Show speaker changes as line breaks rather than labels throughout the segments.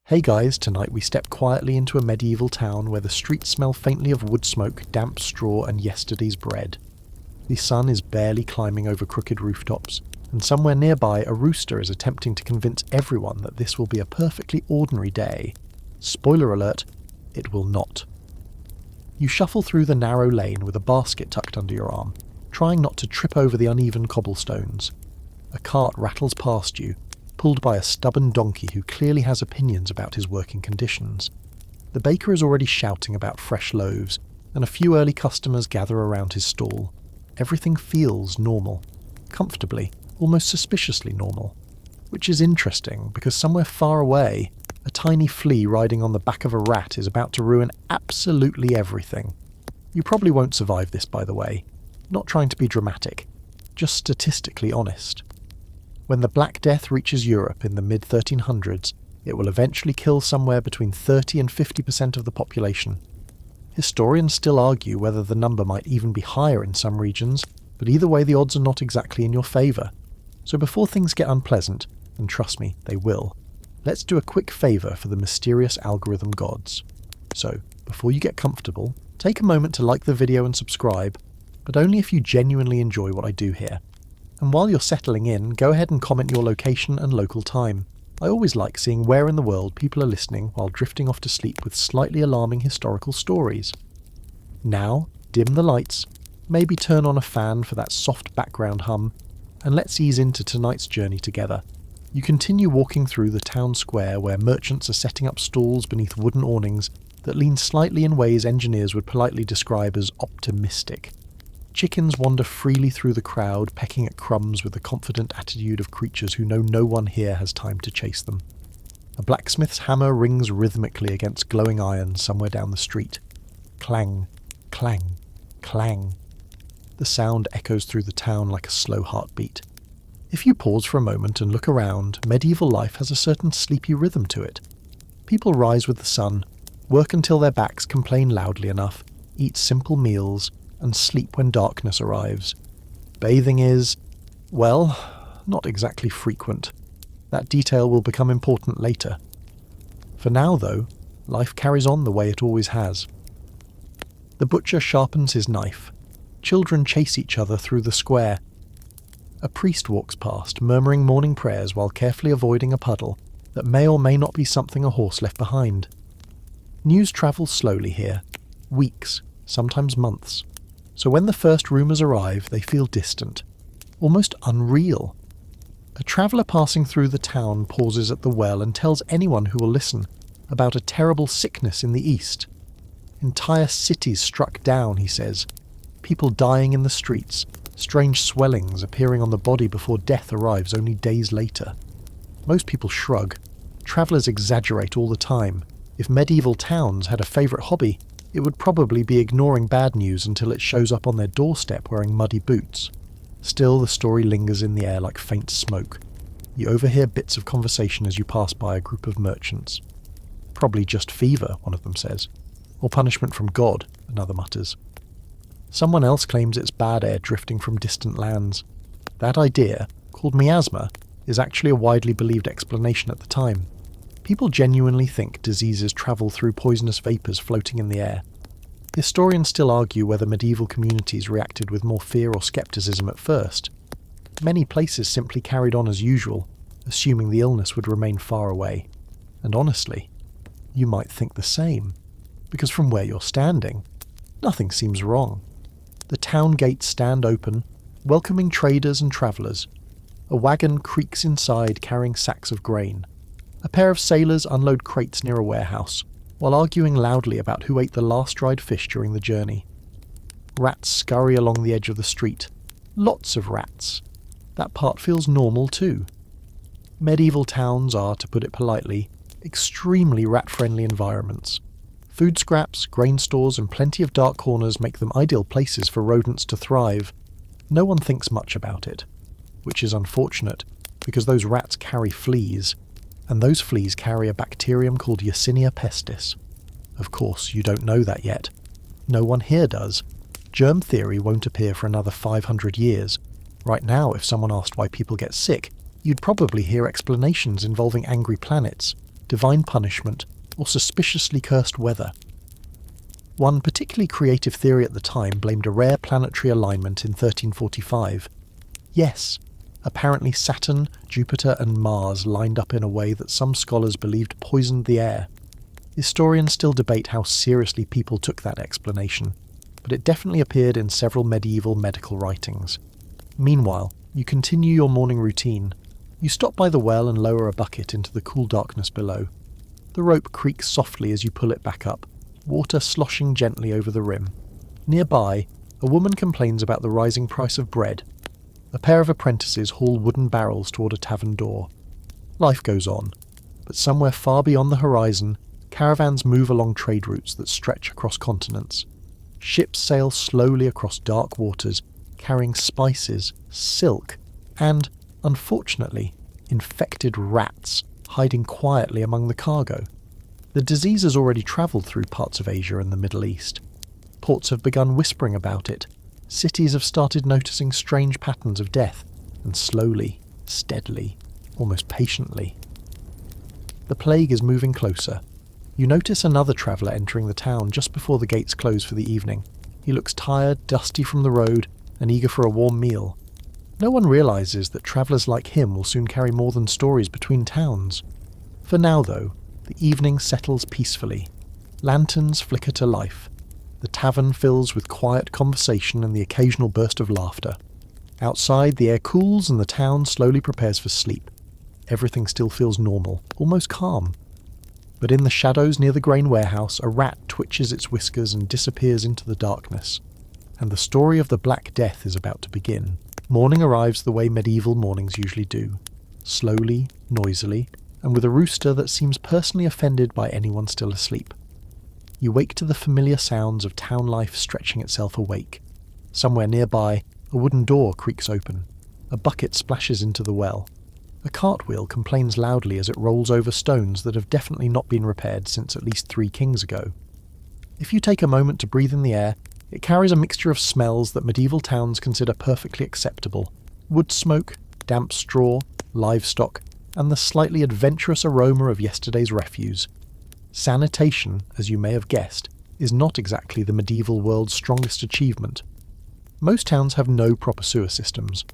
Hey guys, tonight we step quietly into a medieval town where the streets smell faintly of wood smoke, damp straw and yesterday's bread. The sun is barely climbing over crooked rooftops, and somewhere nearby a rooster is attempting to convince everyone that this will be a perfectly ordinary day. Spoiler alert, it will not. You shuffle through the narrow lane with a basket tucked under your arm, trying not to trip over the uneven cobblestones. A cart rattles past you, pulled by a stubborn donkey who clearly has opinions about his working conditions. The baker is already shouting about fresh loaves, and a few early customers gather around his stall. Everything feels normal, comfortably, almost suspiciously normal. Which is interesting, because somewhere far away, a tiny flea riding on the back of a rat is about to ruin absolutely everything. You probably won't survive this, by the way. Not trying to be dramatic, just statistically honest. When the Black Death reaches Europe in the mid-1300s, it will eventually kill somewhere between 30 and 50% of the population. Historians still argue whether the number might even be higher in some regions, but either way the odds are not exactly in your favour. So before things get unpleasant, and trust me, they will, let's do a quick favour for the mysterious algorithm gods. So, before you get comfortable, take a moment to like the video and subscribe, but only if you genuinely enjoy what I do here. And while you're settling in, go ahead and comment your location and local time. I always like seeing where in the world people are listening while drifting off to sleep with slightly alarming historical stories. Now, dim the lights, maybe turn on a fan for that soft background hum, and let's ease into tonight's journey together. You continue walking through the town square where merchants are setting up stalls beneath wooden awnings that lean slightly in ways engineers would politely describe as optimistic. Chickens wander freely through the crowd, pecking at crumbs with the confident attitude of creatures who know no one here has time to chase them. A blacksmith's hammer rings rhythmically against glowing iron somewhere down the street. Clang, clang, clang. The sound echoes through the town like a slow heartbeat. If you pause for a moment and look around, medieval life has a certain sleepy rhythm to it. People rise with the sun, work until their backs complain loudly enough, eat simple meals, and sleep when darkness arrives. Bathing is, well, not exactly frequent. That detail will become important later. For now, though, life carries on the way it always has. The butcher sharpens his knife. Children chase each other through the square. A priest walks past, murmuring morning prayers while carefully avoiding a puddle that may or may not be something a horse left behind. News travels slowly here, weeks, sometimes months. So when the first rumours arrive, they feel distant, almost unreal. A traveller passing through the town pauses at the well and tells anyone who will listen about a terrible sickness in the east. Entire cities struck down, he says. People dying in the streets, strange swellings appearing on the body before death arrives only days later. Most people shrug. Travellers exaggerate all the time. If medieval towns had a favourite hobby, it would probably be ignoring bad news until it shows up on their doorstep wearing muddy boots. Still, the story lingers in the air like faint smoke. You overhear bits of conversation as you pass by a group of merchants. Probably just fever, one of them says. Or punishment from God, another mutters. Someone else claims it's bad air drifting from distant lands. That idea, called miasma, is actually a widely believed explanation at the time. People genuinely think diseases travel through poisonous vapours floating in the air. Historians still argue whether medieval communities reacted with more fear or scepticism at first. Many places simply carried on as usual, assuming the illness would remain far away. And honestly, you might think the same, because from where you're standing, nothing seems wrong. The town gates stand open, welcoming traders and travellers. A wagon creaks inside carrying sacks of grain. A pair of sailors unload crates near a warehouse, while arguing loudly about who ate the last dried fish during the journey. Rats scurry along the edge of the street. Lots of rats. That part feels normal too. Medieval towns are, to put it politely, extremely rat-friendly environments. Food scraps, grain stores, and plenty of dark corners make them ideal places for rodents to thrive. No one thinks much about it, which is unfortunate, because those rats carry fleas, and those fleas carry a bacterium called Yersinia pestis. Of course, you don't know that yet. No one here does. Germ theory won't appear for another 500 years. Right now, if someone asked why people get sick, you'd probably hear explanations involving angry planets. divine punishment, or suspiciously cursed weather. One particularly creative theory at the time blamed a rare planetary alignment in 1345. Yes, apparently Saturn, Jupiter and Mars lined up in a way that some scholars believed poisoned the air. Historians still debate how seriously people took that explanation, but it definitely appeared in several medieval medical writings. Meanwhile, you continue your morning routine. You stop by the well and lower a bucket into the cool darkness below. The rope creaks softly as you pull it back up, water sloshing gently over the rim. Nearby, a woman complains about the rising price of bread. A pair of apprentices haul wooden barrels toward a tavern door. Life goes on, but somewhere far beyond the horizon, caravans move along trade routes that stretch across continents. Ships sail slowly across dark waters, carrying spices, silk, and, unfortunately, infected rats hiding quietly among the cargo. The disease has already travelled through parts of Asia and the Middle East. Ports have begun whispering about it. Cities have started noticing strange patterns of death, and slowly, steadily, almost patiently. The plague is moving closer. You notice another traveller entering the town just before the gates close for the evening. He looks tired, dusty from the road, and eager for a warm meal. No one realises that travellers like him will soon carry more than stories between towns. For now, though, the evening settles peacefully. Lanterns flicker to life. The tavern fills with quiet conversation and the occasional burst of laughter. Outside, the air cools and the town slowly prepares for sleep. Everything still feels normal, almost calm. But in the shadows near the grain warehouse, a rat twitches its whiskers and disappears into the darkness. And the story of the Black Death is about to begin. Morning arrives the way medieval mornings usually do. Slowly, noisily, and with a rooster that seems personally offended by anyone still asleep. You wake to the familiar sounds of town life stretching itself awake. Somewhere nearby, a wooden door creaks open. A bucket splashes into the well. A cartwheel complains loudly as it rolls over stones that have definitely not been repaired since at least 3 kings ago. If you take a moment to breathe in the air, it carries a mixture of smells that medieval towns consider perfectly acceptable. Wood smoke, damp straw, livestock, and the slightly adventurous aroma of yesterday's refuse. Sanitation, as you may have guessed, is not exactly the medieval world's strongest achievement. Most towns have no proper sewer systems.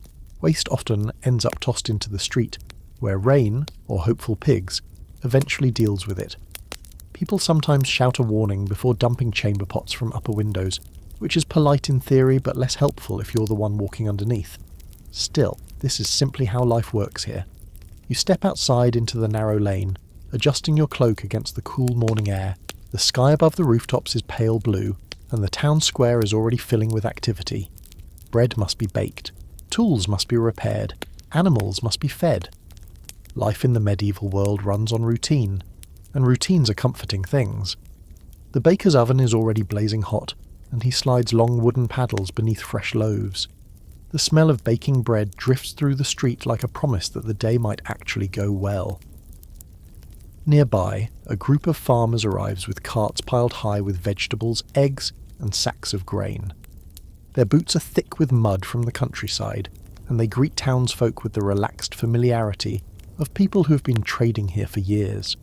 Waste often ends up tossed into the street, where rain, or hopeful pigs, eventually deals with it. People sometimes shout a warning before dumping chamber pots from upper windows, which is polite in theory but less helpful if you're the one walking underneath. Still, this is simply how life works here. You step outside into the narrow lane, adjusting your cloak against the cool morning air. The sky above the rooftops is pale blue, and the town square is already filling with activity. Bread must be baked, tools must be repaired, animals must be fed. Life in the medieval world runs on routine, and routines are comforting things. The baker's oven is already blazing hot, and he slides long wooden paddles beneath fresh loaves. The smell of baking bread drifts through the street like a promise that the day might actually go well. Nearby, a group of farmers arrives with carts piled high with vegetables, eggs, and sacks of grain. Their boots are thick with mud from the countryside, and they greet townsfolk with the relaxed familiarity of people who have been trading here for years.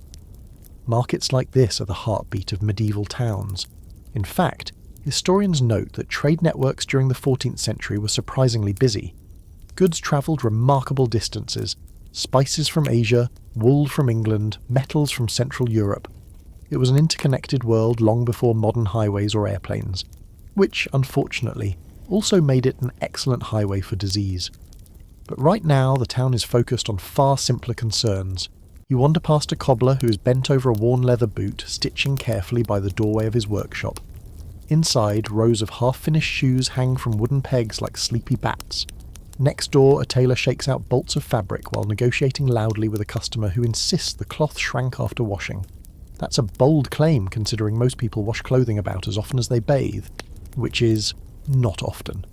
Markets like this are the heartbeat of medieval towns. In fact, historians note that trade networks during the 14th century were surprisingly busy. Goods travelled remarkable distances, spices from Asia, wool from England, metals from Central Europe. It was an interconnected world long before modern highways or airplanes, which, unfortunately, also made it an excellent highway for disease. But right now the town is focused on far simpler concerns. You wander past a cobbler who is bent over a worn leather boot, stitching carefully by the doorway of his workshop. Inside, rows of half-finished shoes hang from wooden pegs like sleepy bats. Next door, a tailor shakes out bolts of fabric while negotiating loudly with a customer who insists the cloth shrank after washing. That's a bold claim considering most people wash clothing about as often as they bathe, which is not often.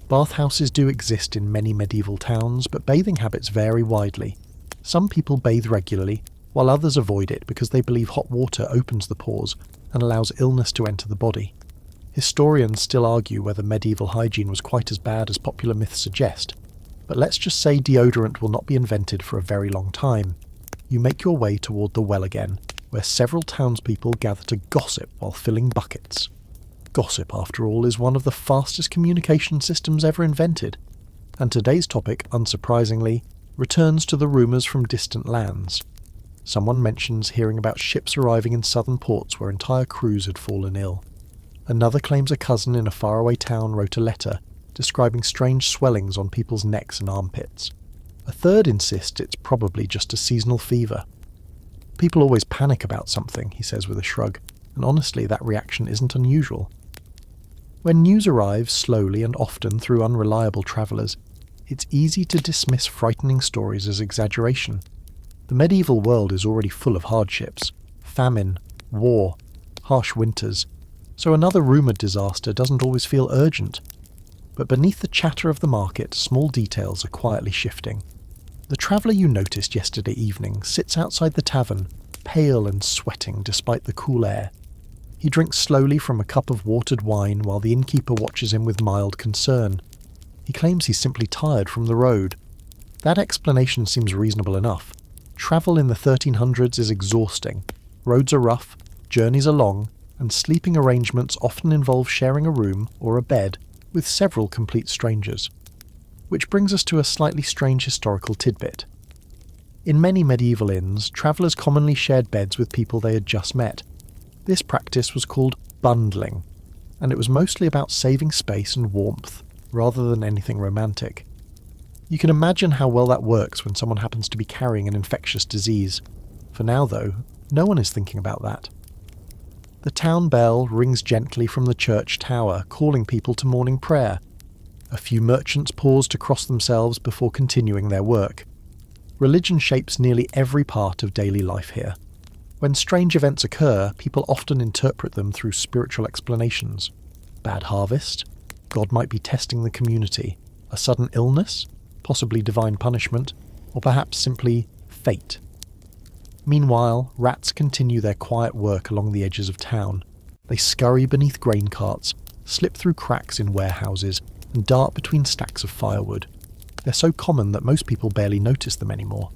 Bathhouses do exist in many medieval towns, but bathing habits vary widely. Some people bathe regularly, while others avoid it because they believe hot water opens the pores and allows illness to enter the body. Historians still argue whether medieval hygiene was quite as bad as popular myths suggest, but let's just say deodorant will not be invented for a very long time. you make your way toward the well again, where several townspeople gather to gossip while filling buckets. Gossip, after all, is one of the fastest communication systems ever invented, and today's topic, unsurprisingly, returns to the rumours from distant lands. Someone mentions hearing about ships arriving in southern ports where entire crews had fallen ill. Another claims a cousin in a faraway town wrote a letter describing strange swellings on people's necks and armpits. A third insists it's probably just a seasonal fever. People always panic about something, he says with a shrug, and honestly that reaction isn't unusual. When news arrives slowly and often through unreliable travellers, it's easy to dismiss frightening stories as exaggeration. The medieval world is already full of hardships, famine, war, harsh winters, so another rumoured disaster doesn't always feel urgent. But beneath the chatter of the market, small details are quietly shifting. The traveller you noticed yesterday evening sits outside the tavern, pale and sweating despite the cool air. He drinks slowly from a cup of watered wine while the innkeeper watches him with mild concern. He claims he's simply tired from the road. That explanation seems reasonable enough. Travel in the 1300s is exhausting. Roads are rough, journeys are long, and sleeping arrangements often involve sharing a room or a bed with several complete strangers. Which brings us to a slightly strange historical tidbit. In many medieval inns, travellers commonly shared beds with people they had just met. This practice was called bundling, and it was mostly about saving space and warmth, rather than anything romantic. You can imagine how well that works when someone happens to be carrying an infectious disease. For now, though, no one is thinking about that. The town bell rings gently from the church tower, calling people to morning prayer. A few merchants pause to cross themselves before continuing their work. Religion shapes nearly every part of daily life here. When strange events occur, people often interpret them through spiritual explanations. Bad harvest? God might be testing the community. A sudden illness? Possibly divine punishment, or perhaps simply fate. Meanwhile, rats continue their quiet work along the edges of town. They scurry beneath grain carts, slip through cracks in warehouses, and dart between stacks of firewood. They're so common that most people barely notice them anymore.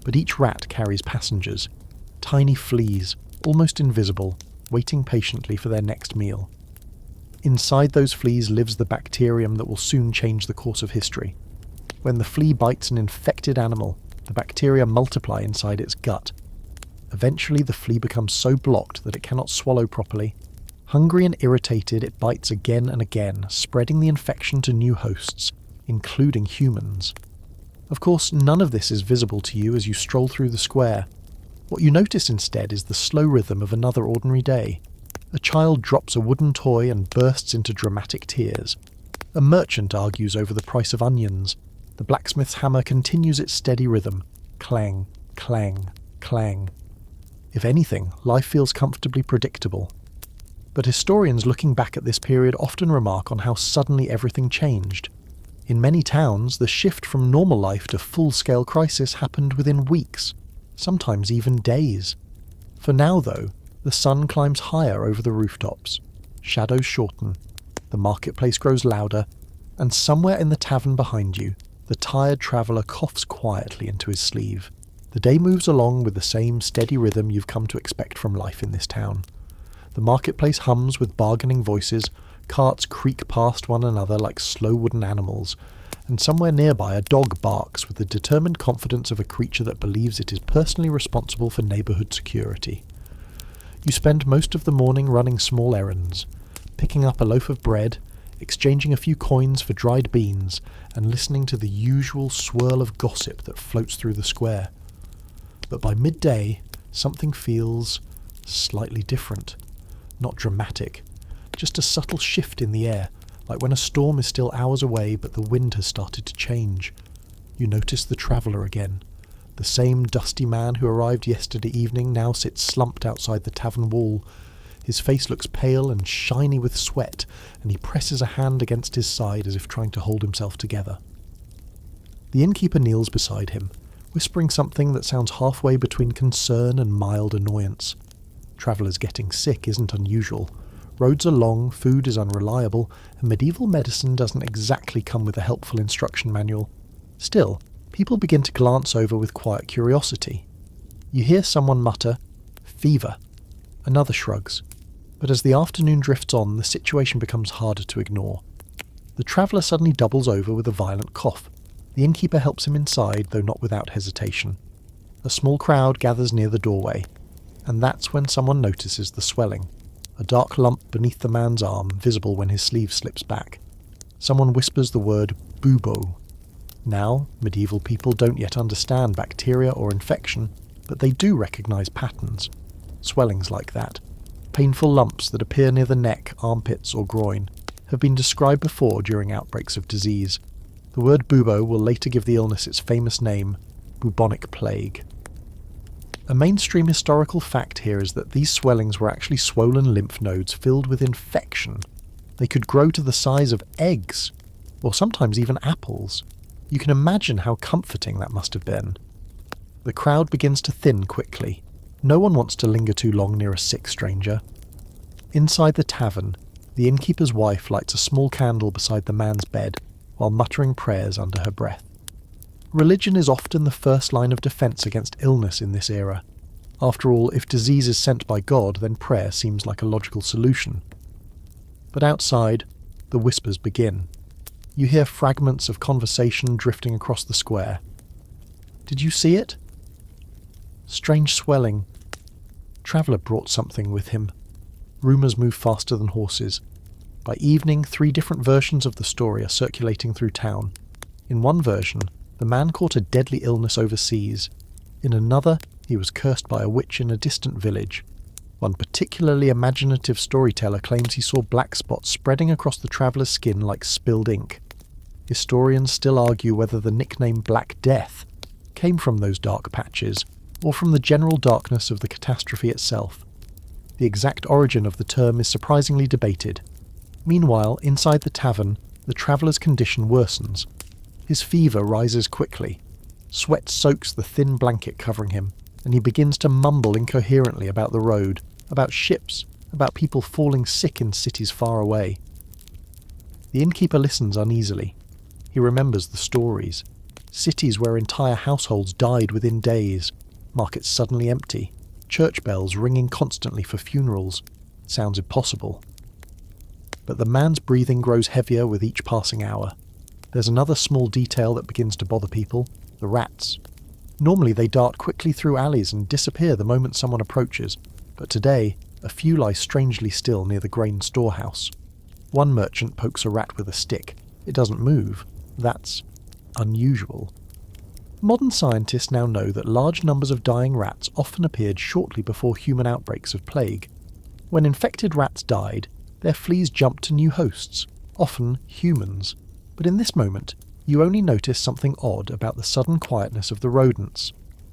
But each rat carries passengers. Tiny fleas, almost invisible, waiting patiently for their next meal. Inside those fleas lives the bacterium that will soon change the course of history. When the flea bites an infected animal, the bacteria multiply inside its gut. Eventually the flea becomes so blocked that it cannot swallow properly. Hungry and irritated, it bites again and again, spreading the infection to new hosts, including humans. Of course, none of this is visible to you as you stroll through the square. What you notice instead is the slow rhythm of another ordinary day. A child drops a wooden toy and bursts into dramatic tears. A merchant argues over the price of onions. The blacksmith's hammer continues its steady rhythm. Clang, clang, clang. If anything, life feels comfortably predictable. But historians looking back at this period often remark on how suddenly everything changed. In many towns, the shift from normal life to full-scale crisis happened within weeks, sometimes even days. For now, though, the sun climbs higher over the rooftops. Shadows shorten. The marketplace grows louder, and somewhere in the tavern behind you, the tired traveller coughs quietly into his sleeve. The day moves along with the same steady rhythm you've come to expect from life in this town. The marketplace hums with bargaining voices, carts creak past one another like slow wooden animals, and somewhere nearby a dog barks with the determined confidence of a creature that believes it is personally responsible for neighbourhood security. You spend most of the morning running small errands, picking up a loaf of bread, exchanging a few coins for dried beans, and listening to the usual swirl of gossip that floats through the square. But by midday, something feels slightly different. Not dramatic, just a subtle shift in the air, like when a storm is still hours away but the wind has started to change. You notice the traveller again. The same dusty man who arrived yesterday evening now sits slumped outside the tavern wall. His face looks pale and shiny with sweat, and he presses a hand against his side as if trying to hold himself together. The innkeeper kneels beside him, whispering something that sounds halfway between concern and mild annoyance. Travellers getting sick isn't unusual. Roads are long, food is unreliable, and medieval medicine doesn't exactly come with a helpful instruction manual. Still, people begin to glance over with quiet curiosity. You hear someone mutter, "Fever." Another shrugs. But as the afternoon drifts on, the situation becomes harder to ignore. The traveller suddenly doubles over with a violent cough. The innkeeper helps him inside, though not without hesitation. A small crowd gathers near the doorway, and that's when someone notices the swelling, a dark lump beneath the man's arm, visible when his sleeve slips back. Someone whispers the word bubo. Now, medieval people don't yet understand bacteria or infection, but they do recognise patterns. Swellings like that, painful lumps that appear near the neck, armpits or groin, have been described before during outbreaks of disease. The word bubo will later give the illness its famous name, bubonic plague. A mainstream historical fact here is that these swellings were actually swollen lymph nodes filled with infection. They could grow to the size of eggs, or sometimes even apples. You can imagine how comforting that must have been. The crowd begins to thin quickly. No one wants to linger too long near a sick stranger. Inside the tavern, the innkeeper's wife lights a small candle beside the man's bed while muttering prayers under her breath. Religion is often the first line of defence against illness in this era. After all, if disease is sent by God, then prayer seems like a logical solution. But outside, the whispers begin. You hear fragments of conversation drifting across the square. Did you see it? Strange swelling. Traveller brought something with him. Rumours move faster than horses. By evening, 3 different versions of the story are circulating through town. In one version, the man caught a deadly illness overseas. In another, he was cursed by a witch in a distant village. One particularly imaginative storyteller claims he saw black spots spreading across the traveller's skin like spilled ink. Historians still argue whether the nickname Black Death came from those dark patches, or from the general darkness of the catastrophe itself. The exact origin of the term is surprisingly debated. Meanwhile, inside the tavern, the traveller's condition worsens. His fever rises quickly. Sweat soaks the thin blanket covering him, and he begins to mumble incoherently about the road, about ships, about people falling sick in cities far away. The innkeeper listens uneasily. He remembers the stories. Cities where entire households died within days, markets suddenly empty, church bells ringing constantly for funerals. Sounds impossible. But the man's breathing grows heavier with each passing hour. There's another small detail that begins to bother people: the rats. Normally they dart quickly through alleys and disappear the moment someone approaches, but today a few lie strangely still near the grain storehouse. One merchant pokes a rat with a stick. It doesn't move. That's unusual. Modern scientists now know that large numbers of dying rats often appeared shortly before human outbreaks of plague. When infected rats died, their fleas jumped to new hosts, often humans. But in this moment, you only notice something odd about the sudden quietness of the rodents.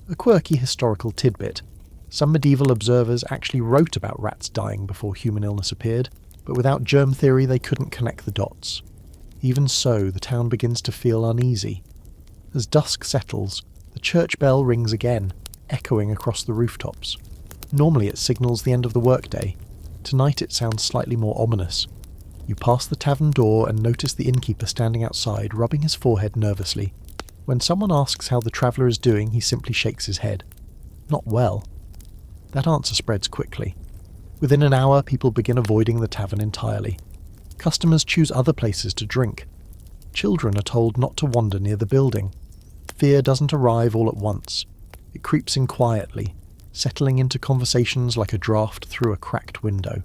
A quirky historical tidbit. Some medieval observers actually wrote about rats dying before human illness appeared, but without germ theory they couldn't connect the dots. Even so, the town begins to feel uneasy. As dusk settles, the church bell rings again, echoing across the rooftops. Normally it signals the end of the workday. Tonight it sounds slightly more ominous. You pass the tavern door and notice the innkeeper standing outside, rubbing his forehead nervously. When someone asks how the traveller is doing, he simply shakes his head. Not well. That answer spreads quickly. Within an hour, people begin avoiding the tavern entirely. Customers choose other places to drink. Children are told not to wander near the building. Fear doesn't arrive all at once. It creeps in quietly, settling into conversations like a draft through a cracked window.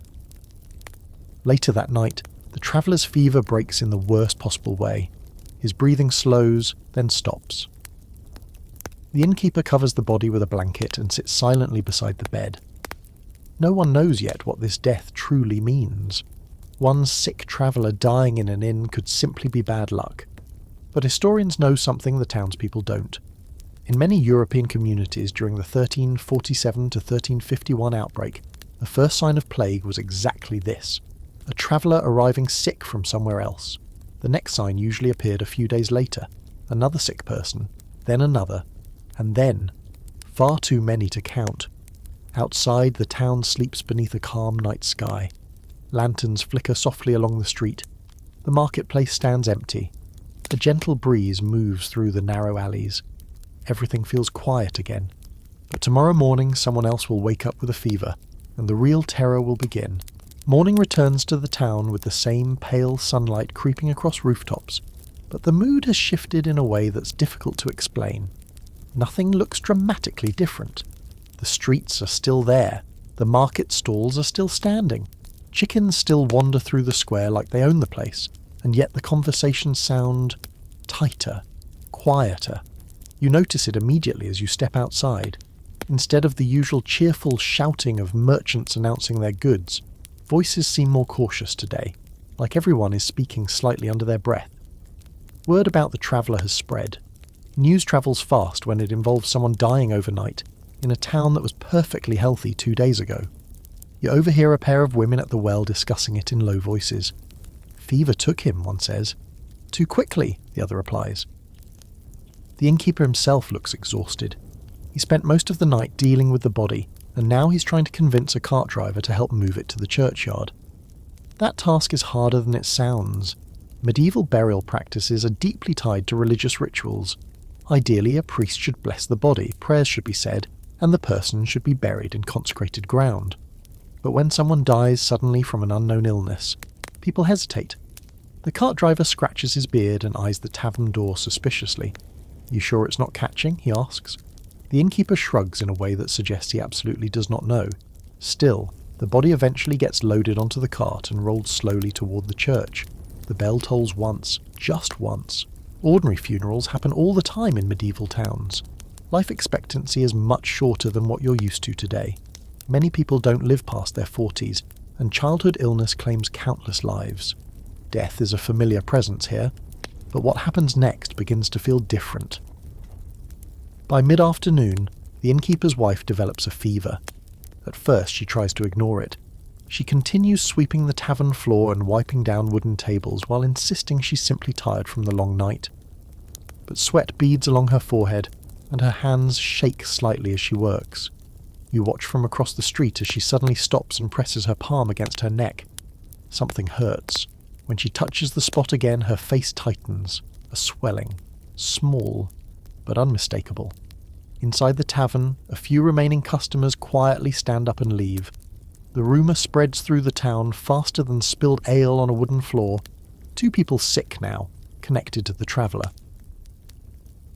Later that night, the traveller's fever breaks in the worst possible way. His breathing slows, then stops. The innkeeper covers the body with a blanket and sits silently beside the bed. No one knows yet what this death truly means. One sick traveller dying in an inn could simply be bad luck. But historians know something the townspeople don't. In many European communities during the 1347 to 1351 outbreak, the first sign of plague was exactly this: a traveller arriving sick from somewhere else. The next sign usually appeared a few days later: another sick person, then another, and then, far too many to count. Outside, the town sleeps beneath a calm night sky. Lanterns flicker softly along the street. The marketplace stands empty. A gentle breeze moves through the narrow alleys. Everything feels quiet again. But tomorrow morning someone else will wake up with a fever, and the real terror will begin. Morning returns to the town with the same pale sunlight creeping across rooftops, but the mood has shifted in a way that's difficult to explain. Nothing looks dramatically different. The streets are still there, the market stalls are still standing, chickens still wander through the square like they own the place, and yet the conversations sound tighter, quieter. You notice it immediately as you step outside. Instead of the usual cheerful shouting of merchants announcing their goods, voices seem more cautious today, like everyone is speaking slightly under their breath. Word about the traveller has spread. News travels fast when it involves someone dying overnight in a town that was perfectly healthy 2 days ago. You overhear a pair of women at the well discussing it in low voices. Fever took him, one says. Too quickly, the other replies. The innkeeper himself looks exhausted. He spent most of the night dealing with the body, and now he's trying to convince a cart driver to help move it to the churchyard. That task is harder than it sounds. Medieval burial practices are deeply tied to religious rituals. Ideally, a priest should bless the body, prayers should be said, and the person should be buried in consecrated ground. But when someone dies suddenly from an unknown illness, people hesitate. The cart driver scratches his beard and eyes the tavern door suspiciously. You sure it's not catching? He asks. The innkeeper shrugs in a way that suggests he absolutely does not know. Still, the body eventually gets loaded onto the cart and rolled slowly toward the church. The bell tolls once, just once. Ordinary funerals happen all the time in medieval towns. Life expectancy is much shorter than what you're used to today. Many people don't live past their 40s, and childhood illness claims countless lives. Death is a familiar presence here, but what happens next begins to feel different. By mid-afternoon, the innkeeper's wife develops a fever. At first she tries to ignore it. She continues sweeping the tavern floor and wiping down wooden tables while insisting she's simply tired from the long night. But sweat beads along her forehead, and her hands shake slightly as she works. You watch from across the street as she suddenly stops and presses her palm against her neck. Something hurts. When she touches the spot again, her face tightens, a swelling, small, but unmistakable. Inside the tavern, a few remaining customers quietly stand up and leave. The rumour spreads through the town faster than spilled ale on a wooden floor. 2 people sick now, connected to the traveller.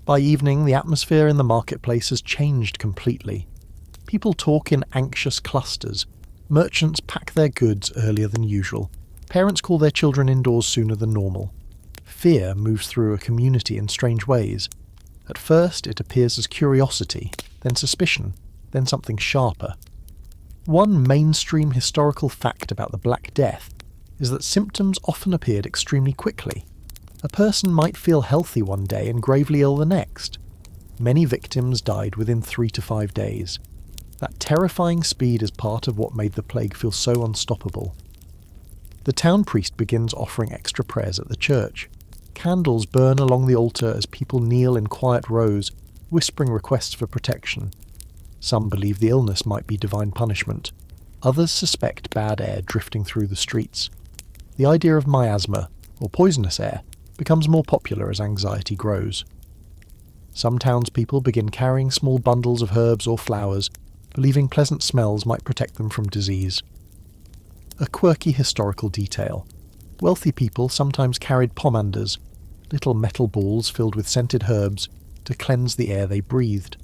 By evening, the atmosphere in the marketplace has changed completely. People talk in anxious clusters. Merchants pack their goods earlier than usual. Parents call their children indoors sooner than normal. Fear moves through a community in strange ways. At first, it appears as curiosity, then suspicion, then something sharper. One mainstream historical fact about the Black Death is that symptoms often appeared extremely quickly. A person might feel healthy one day and gravely ill the next. Many victims died within 3 to 5 days. That terrifying speed is part of what made the plague feel so unstoppable. The town priest begins offering extra prayers at the church. Candles burn along the altar as people kneel in quiet rows, whispering requests for protection. Some believe the illness might be divine punishment. Others suspect bad air drifting through the streets. The idea of miasma, or poisonous air, becomes more popular as anxiety grows. Some townspeople begin carrying small bundles of herbs or flowers, believing pleasant smells might protect them from disease. A quirky historical detail. Wealthy people sometimes carried pomanders, little metal balls filled with scented herbs, to cleanse the air they breathed.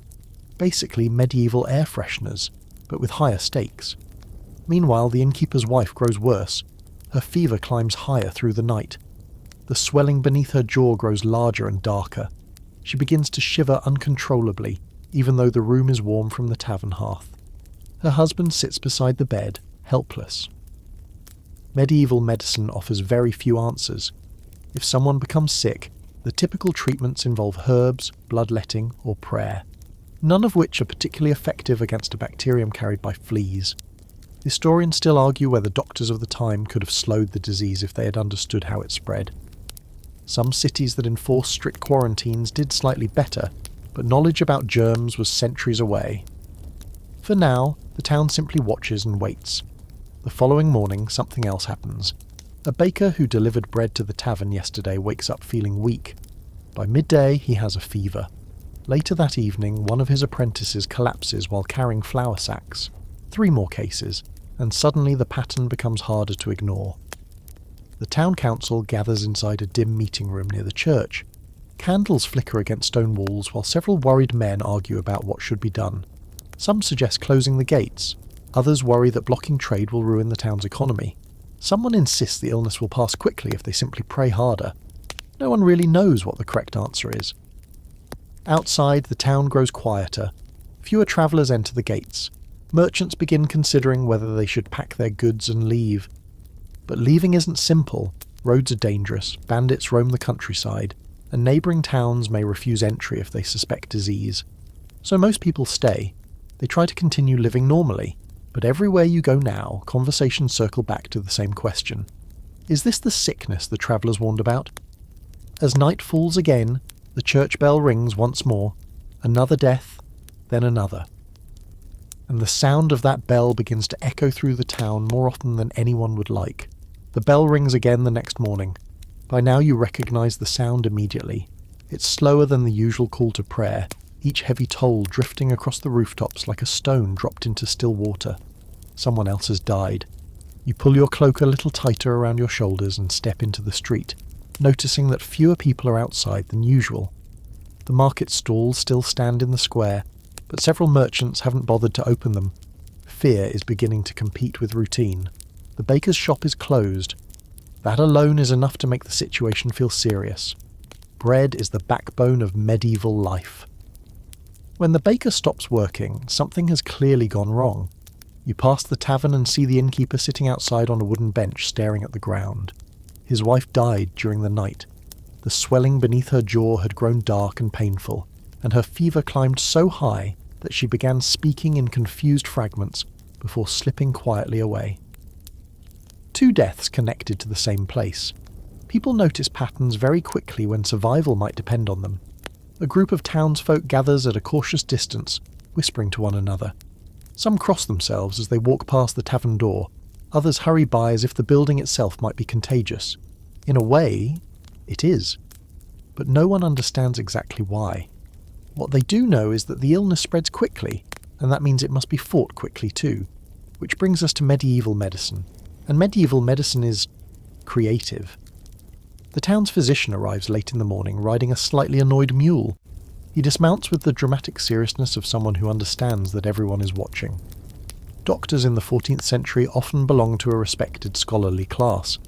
Basically medieval air fresheners, but with higher stakes. Meanwhile, the innkeeper's wife grows worse. Her fever climbs higher through the night. The swelling beneath her jaw grows larger and darker. She begins to shiver uncontrollably, even though the room is warm from the tavern hearth. Her husband sits beside the bed, helpless. Medieval medicine offers very few answers. If someone becomes sick, the typical treatments involve herbs, bloodletting, or prayer, none of which are particularly effective against a bacterium carried by fleas. Historians still argue whether doctors of the time could have slowed the disease if they had understood how it spread. Some cities that enforced strict quarantines did slightly better, but knowledge about germs was centuries away. For now, the town simply watches and waits. The following morning, something else happens. A baker who delivered bread to the tavern yesterday wakes up feeling weak. By midday, he has a fever. Later that evening, one of his apprentices collapses while carrying flour sacks. 3 more cases, and suddenly the pattern becomes harder to ignore. The town council gathers inside a dim meeting room near the church. Candles flicker against stone walls while several worried men argue about what should be done. Some suggest closing the gates. Others worry that blocking trade will ruin the town's economy. Someone insists the illness will pass quickly if they simply pray harder. No one really knows what the correct answer is. Outside, the town grows quieter. Fewer travellers enter the gates. Merchants begin considering whether they should pack their goods and leave. But leaving isn't simple. Roads are dangerous, bandits roam the countryside, and neighbouring towns may refuse entry if they suspect disease. So most people stay. They try to continue living normally, but everywhere you go now, conversations circle back to the same question. Is this the sickness the travellers warned about? As night falls again, the church bell rings once more. Another death, then another. And the sound of that bell begins to echo through the town more often than anyone would like. The bell rings again the next morning. By now you recognise the sound immediately. It's slower than the usual call to prayer, each heavy toll drifting across the rooftops like a stone dropped into still water. Someone else has died. You pull your cloak a little tighter around your shoulders and step into the street, noticing that fewer people are outside than usual. The market stalls still stand in the square, but several merchants haven't bothered to open them. Fear is beginning to compete with routine. The baker's shop is closed. That alone is enough to make the situation feel serious. Bread is the backbone of medieval life. When the baker stops working, something has clearly gone wrong. You pass the tavern and see the innkeeper sitting outside on a wooden bench staring at the ground. His wife died during the night. The swelling beneath her jaw had grown dark and painful, and her fever climbed so high that she began speaking in confused fragments before slipping quietly away. 2 deaths connected to the same place. People notice patterns very quickly when survival might depend on them. A group of townsfolk gathers at a cautious distance, whispering to one another. Some cross themselves as they walk past the tavern door. Others hurry by as if the building itself might be contagious. In a way, it is. But no one understands exactly why. What they do know is that the illness spreads quickly, and that means it must be fought quickly too. Which brings us to medieval medicine. And medieval medicine is creative. The town's physician arrives late in the morning riding a slightly annoyed mule. He dismounts with the dramatic seriousness of someone who understands that everyone is watching. Doctors in the 14th century often belonged to a respected scholarly class.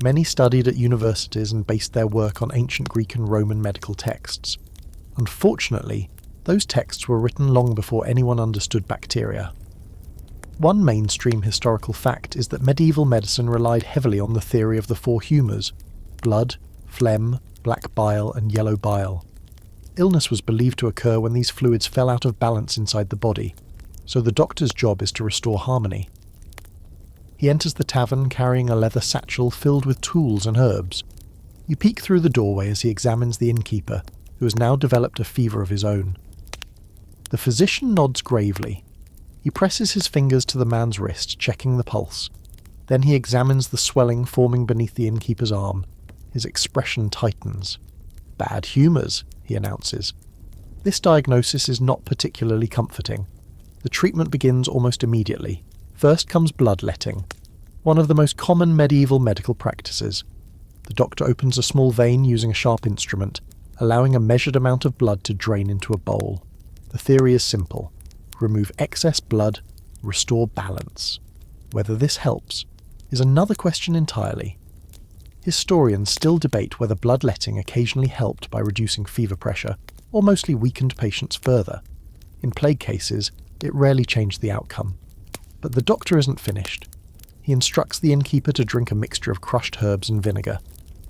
Many studied at universities and based their work on ancient Greek and Roman medical texts. Unfortunately, those texts were written long before anyone understood bacteria. One mainstream historical fact is that medieval medicine relied heavily on the theory of the 4 humours: blood, phlegm, black bile, and yellow bile. Illness was believed to occur when these fluids fell out of balance inside the body, so the doctor's job is to restore harmony. He enters the tavern carrying a leather satchel filled with tools and herbs. You peek through the doorway as he examines the innkeeper, who has now developed a fever of his own. The physician nods gravely. He presses his fingers to the man's wrist, checking the pulse. Then he examines the swelling forming beneath the innkeeper's arm. His expression tightens. "Bad humours," he announces. This diagnosis is not particularly comforting. The treatment begins almost immediately. First comes bloodletting, one of the most common medieval medical practices. The doctor opens a small vein using a sharp instrument, allowing a measured amount of blood to drain into a bowl. The theory is simple. Remove excess blood, restore balance. Whether this helps is another question entirely. Historians still debate whether bloodletting occasionally helped by reducing fever pressure, or mostly weakened patients further. In plague cases, it rarely changed the outcome. But the doctor isn't finished. He instructs the innkeeper to drink a mixture of crushed herbs and vinegar.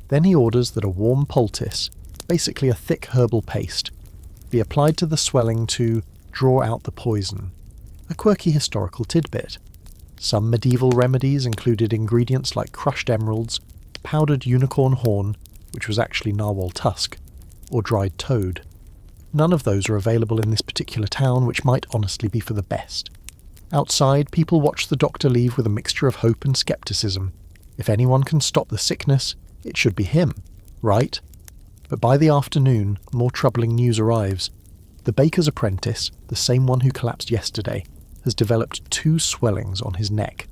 Then he orders that a warm poultice, basically a thick herbal paste, be applied to the swelling to draw out the poison. A quirky historical tidbit. Some medieval remedies included ingredients like crushed emeralds, powdered unicorn horn, which was actually narwhal tusk, or dried toad. None of those are available in this particular town, which might honestly be for the best. Outside, people watch the doctor leave with a mixture of hope and skepticism. If anyone can stop the sickness, it should be him, right? But by the afternoon, more troubling news arrives. The baker's apprentice, the same one who collapsed yesterday, has developed 2 swellings on his neck.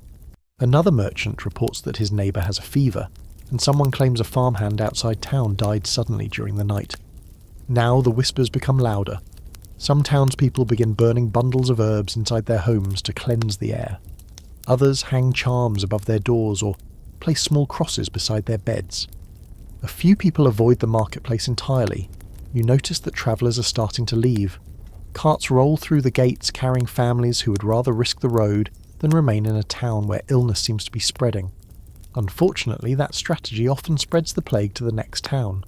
Another merchant reports that his neighbour has a fever, and someone claims a farmhand outside town died suddenly during the night. Now the whispers become louder. Some townspeople begin burning bundles of herbs inside their homes to cleanse the air. Others hang charms above their doors or place small crosses beside their beds. A few people avoid the marketplace entirely. You notice that travellers are starting to leave. Carts roll through the gates carrying families who would rather risk the road than remain in a town where illness seems to be spreading. Unfortunately, that strategy often spreads the plague to the next town.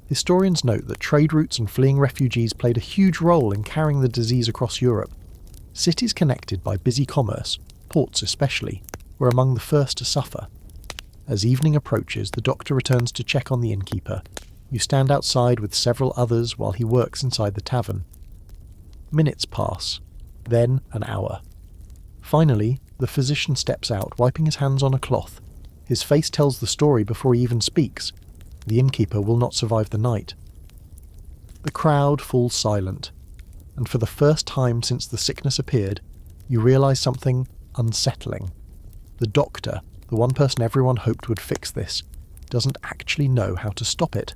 Historians note that trade routes and fleeing refugees played a huge role in carrying the disease across Europe. Cities connected by busy commerce, ports especially, were among the first to suffer. As evening approaches, the doctor returns to check on the innkeeper. You stand outside with several others while he works inside the tavern. Minutes pass, then an hour. Finally, the physician steps out, wiping his hands on a cloth. His face tells the story before he even speaks. The innkeeper will not survive the night. The crowd falls silent, and for the first time since the sickness appeared, you realise something unsettling. The doctor, the one person everyone hoped would fix this, doesn't actually know how to stop it.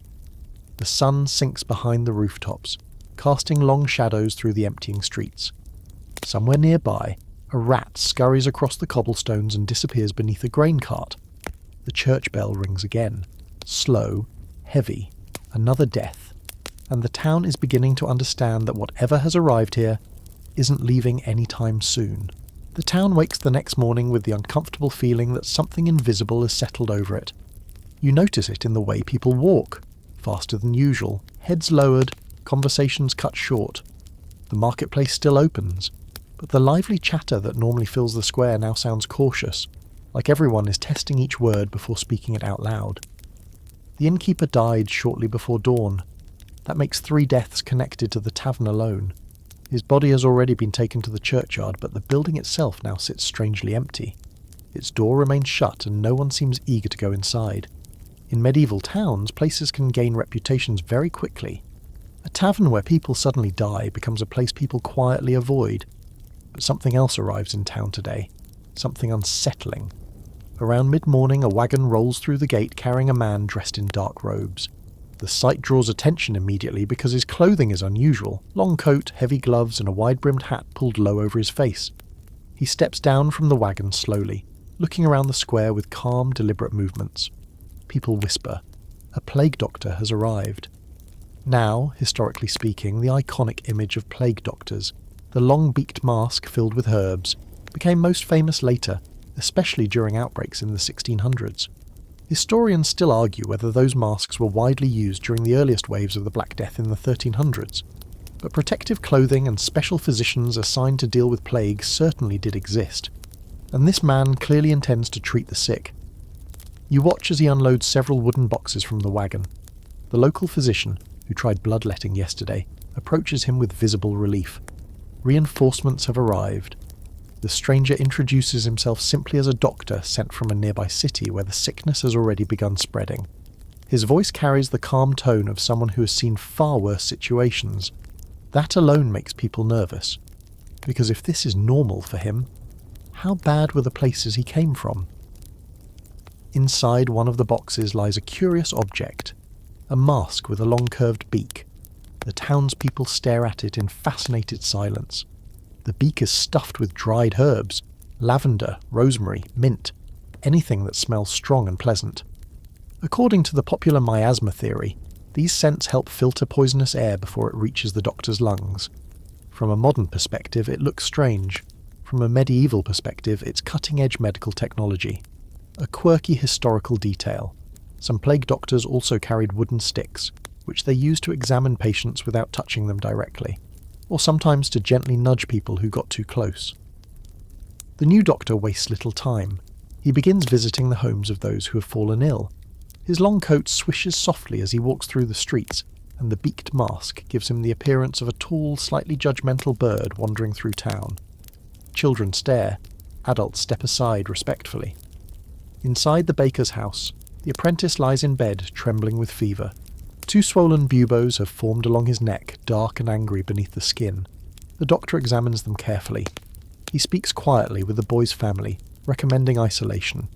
The sun sinks behind the rooftops, casting long shadows through the emptying streets. Somewhere nearby, a rat scurries across the cobblestones and disappears beneath a grain cart. The church bell rings again. Slow, heavy, another death, and the town is beginning to understand that whatever has arrived here isn't leaving any time soon. The town wakes the next morning with the uncomfortable feeling that something invisible has settled over it. You notice it in the way people walk, faster than usual, heads lowered, conversations cut short. The marketplace still opens, but the lively chatter that normally fills the square now sounds cautious, like everyone is testing each word before speaking it out loud. The innkeeper died shortly before dawn. That makes 3 deaths connected to the tavern alone. His body has already been taken to the churchyard, but the building itself now sits strangely empty. Its door remains shut and no one seems eager to go inside. In medieval towns, places can gain reputations very quickly. A tavern where people suddenly die becomes a place people quietly avoid. But something else arrives in town today. Something unsettling. Around mid-morning, a wagon rolls through the gate carrying a man dressed in dark robes. The sight draws attention immediately because his clothing is unusual. Long coat, heavy gloves, and a wide-brimmed hat pulled low over his face. He steps down from the wagon slowly, looking around the square with calm, deliberate movements. People whisper. A plague doctor has arrived. Now, historically speaking, the iconic image of plague doctors, the long-beaked mask filled with herbs, became most famous later, especially during outbreaks in the 1600s. Historians still argue whether those masks were widely used during the earliest waves of the Black Death in the 1300s, but protective clothing and special physicians assigned to deal with plague certainly did exist, and this man clearly intends to treat the sick. You watch as he unloads several wooden boxes from the wagon. The local physician, who tried bloodletting yesterday, approaches him with visible relief. Reinforcements have arrived. The stranger introduces himself simply as a doctor sent from a nearby city where the sickness has already begun spreading. His voice carries the calm tone of someone who has seen far worse situations. That alone makes people nervous, because if this is normal for him, how bad were the places he came from? Inside one of the boxes lies a curious object, a mask with a long curved beak. The townspeople stare at it in fascinated silence. The beak is stuffed with dried herbs, lavender, rosemary, mint, anything that smells strong and pleasant. According to the popular miasma theory, these scents help filter poisonous air before it reaches the doctor's lungs. From a modern perspective, it looks strange. From a medieval perspective, it's cutting-edge medical technology. A quirky historical detail. Some plague doctors also carried wooden sticks, which they used to examine patients without touching them directly, or sometimes to gently nudge people who got too close. The new doctor wastes little time. He begins visiting the homes of those who have fallen ill. His long coat swishes softly as he walks through the streets, and the beaked mask gives him the appearance of a tall, slightly judgmental bird wandering through town. Children stare. Adults step aside respectfully. Inside the baker's house, the apprentice lies in bed, trembling with fever. Two swollen buboes have formed along his neck, dark and angry beneath the skin. The doctor examines them carefully. He speaks quietly with the boy's family, recommending isolation.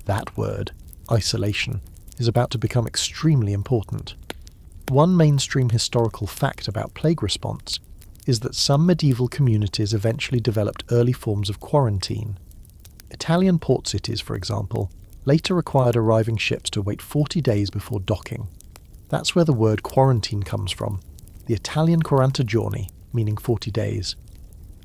That word, isolation, is about to become extremely important. One mainstream historical fact about plague response is that some medieval communities eventually developed early forms of quarantine. Italian port cities, for example, later required arriving ships to wait 40 days before docking. That's where the word quarantine comes from, the Italian 40 giorni, meaning 40 days.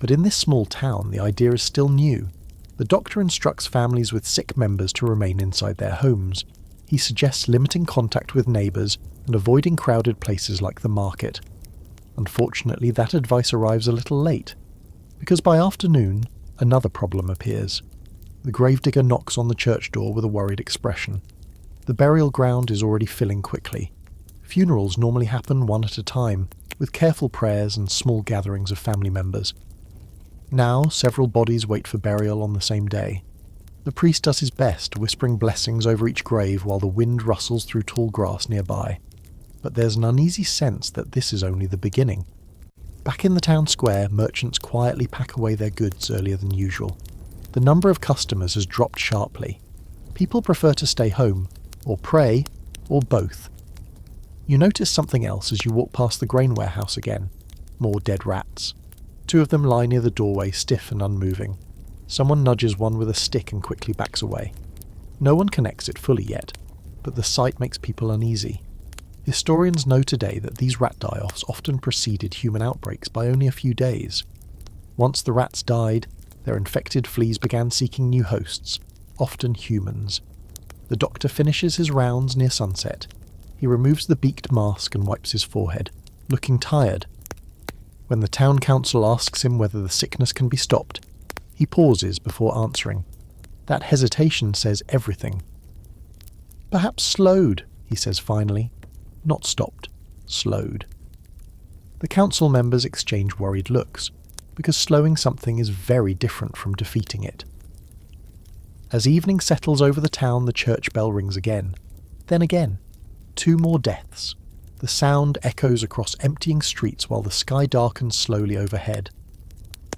But in this small town, the idea is still new. The doctor instructs families with sick members to remain inside their homes. He suggests limiting contact with neighbours and avoiding crowded places like the market. Unfortunately, that advice arrives a little late, because by afternoon, another problem appears. The gravedigger knocks on the church door with a worried expression. The burial ground is already filling quickly. Funerals normally happen one at a time, with careful prayers and small gatherings of family members. Now, several bodies wait for burial on the same day. The priest does his best, whispering blessings over each grave while the wind rustles through tall grass nearby. But there's an uneasy sense that this is only the beginning. Back in the town square, merchants quietly pack away their goods earlier than usual. The number of customers has dropped sharply. People prefer to stay home, or pray, or both. You notice something else as you walk past the grain warehouse again. More dead rats. Two of them lie near the doorway, stiff and unmoving. Someone nudges one with a stick and quickly backs away. No one connects it fully yet, but the sight makes people uneasy. Historians know today that these rat die-offs often preceded human outbreaks by only a few days. Once the rats died, their infected fleas began seeking new hosts, often humans. The doctor finishes his rounds near sunset. He removes the beaked mask and wipes his forehead, looking tired. When the town council asks him whether the sickness can be stopped, he pauses before answering. That hesitation says everything. Perhaps slowed, he says finally. Not stopped, slowed. The council members exchange worried looks, because slowing something is very different from defeating it. As evening settles over the town, the church bell rings again. Then again. 2 more deaths. The sound echoes across emptying streets while the sky darkens slowly overhead.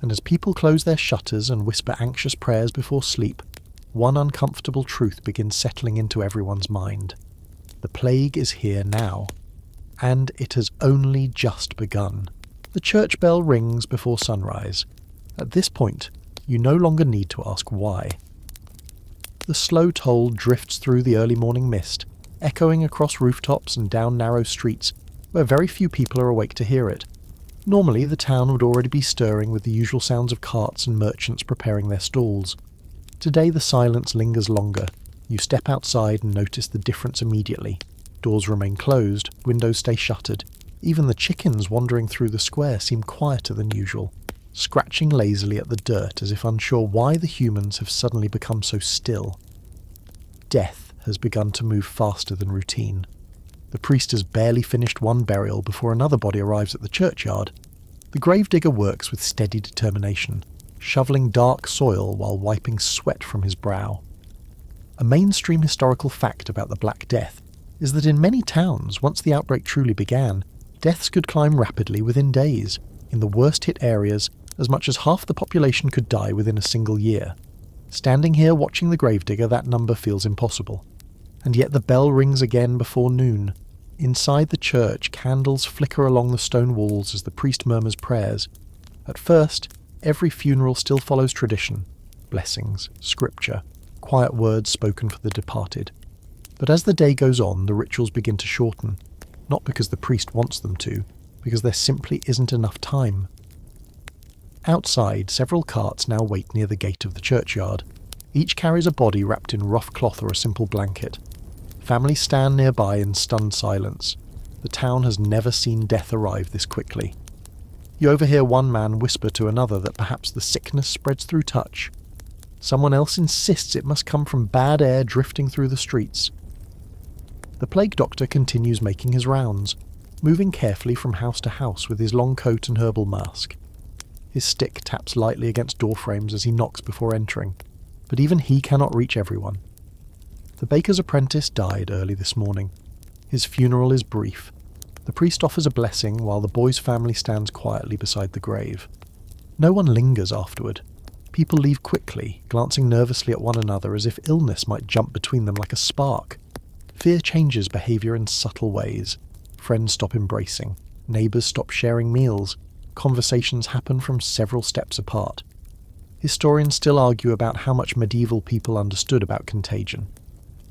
And as people close their shutters and whisper anxious prayers before sleep, one uncomfortable truth begins settling into everyone's mind. The plague is here now. And it has only just begun. The church bell rings before sunrise. At this point, you no longer need to ask why. The slow toll drifts through the early morning mist, echoing across rooftops and down narrow streets where very few people are awake to hear it. Normally, the town would already be stirring with the usual sounds of carts and merchants preparing their stalls. Today the silence lingers longer. You step outside and notice the difference immediately. Doors remain closed, windows stay shuttered. Even the chickens wandering through the square seem quieter than usual, scratching lazily at the dirt as if unsure why the humans have suddenly become so still. Death has begun to move faster than routine. The priest has barely finished one burial before another body arrives at the churchyard. The gravedigger works with steady determination, shoveling dark soil while wiping sweat from his brow. A mainstream historical fact about the Black Death is that in many towns, once the outbreak truly began, deaths could climb rapidly within days. In the worst-hit areas, as much as half the population could die within a single year. Standing here watching the gravedigger, that number feels impossible. And yet the bell rings again before noon. Inside the church, candles flicker along the stone walls as the priest murmurs prayers. At first, every funeral still follows tradition. Blessings, scripture, quiet words spoken for the departed. But as the day goes on, the rituals begin to shorten. Not because the priest wants them to, because there simply isn't enough time. Outside, several carts now wait near the gate of the churchyard. Each carries a body wrapped in rough cloth or a simple blanket. Families stand nearby in stunned silence. The town has never seen death arrive this quickly. You overhear one man whisper to another that perhaps the sickness spreads through touch. Someone else insists it must come from bad air drifting through the streets. The plague doctor continues making his rounds, moving carefully from house to house with his long coat and herbal mask. His stick taps lightly against door frames as he knocks before entering, but even he cannot reach everyone. The baker's apprentice died early this morning. His funeral is brief. The priest offers a blessing while the boy's family stands quietly beside the grave. No one lingers afterward. People leave quickly, glancing nervously at one another as if illness might jump between them like a spark. Fear changes behaviour in subtle ways. Friends stop embracing. Neighbours stop sharing meals. Conversations happen from several steps apart. Historians still argue about how much medieval people understood about contagion.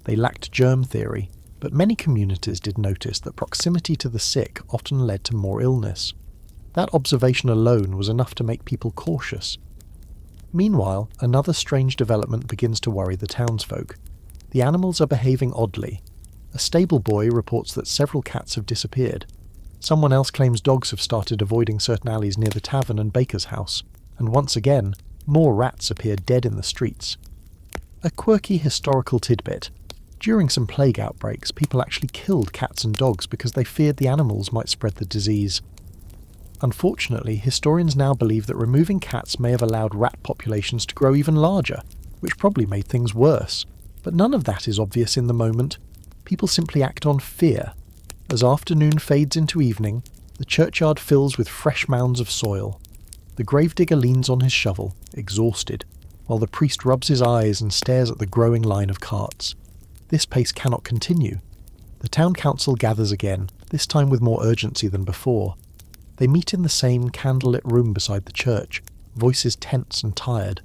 They lacked germ theory, but many communities did notice that proximity to the sick often led to more illness. That observation alone was enough to make people cautious. Meanwhile, another strange development begins to worry the townsfolk. The animals are behaving oddly. A stable boy reports that several cats have disappeared. Someone else claims dogs have started avoiding certain alleys near the tavern and baker's house, and once again, more rats appear dead in the streets. A quirky historical tidbit. During some plague outbreaks, people actually killed cats and dogs because they feared the animals might spread the disease. Unfortunately, historians now believe that removing cats may have allowed rat populations to grow even larger, which probably made things worse. But none of that is obvious in the moment. People simply act on fear. As afternoon fades into evening, the churchyard fills with fresh mounds of soil. The gravedigger leans on his shovel, exhausted, while the priest rubs his eyes and stares at the growing line of carts. This pace cannot continue. The town council gathers again, this time with more urgency than before. They meet in the same candlelit room beside the church, voices tense and tired.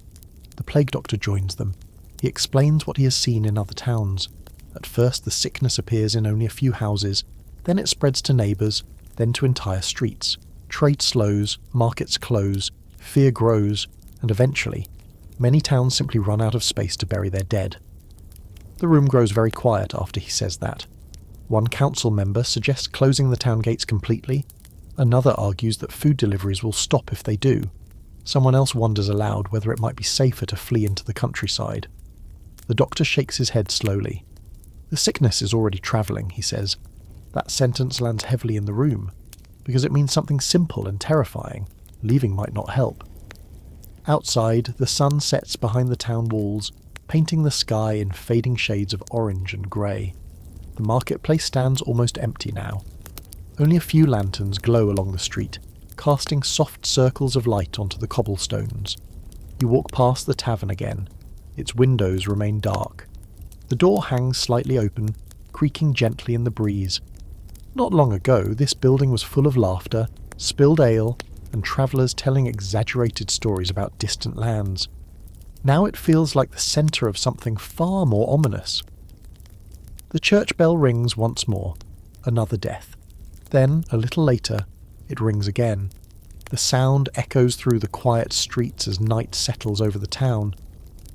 The plague doctor joins them. He explains what he has seen in other towns. At first the sickness appears in only a few houses, then it spreads to neighbours, then to entire streets. Trade slows, markets close, fear grows, and eventually, many towns simply run out of space to bury their dead. The room grows very quiet after he says that. One council member suggests closing the town gates completely. Another argues that food deliveries will stop if they do. Someone else wonders aloud whether it might be safer to flee into the countryside. The doctor shakes his head slowly. The sickness is already travelling, he says. That sentence lands heavily in the room, because it means something simple and terrifying. Leaving might not help. Outside, the sun sets behind the town walls, painting the sky in fading shades of orange and grey. The marketplace stands almost empty now. Only a few lanterns glow along the street, casting soft circles of light onto the cobblestones. You walk past the tavern again. Its windows remain dark. The door hangs slightly open, creaking gently in the breeze. Not long ago, this building was full of laughter, spilled ale, and travellers telling exaggerated stories about distant lands. Now it feels like the centre of something far more ominous. The church bell rings once more. Another death. Then, a little later, it rings again. The sound echoes through the quiet streets as night settles over the town.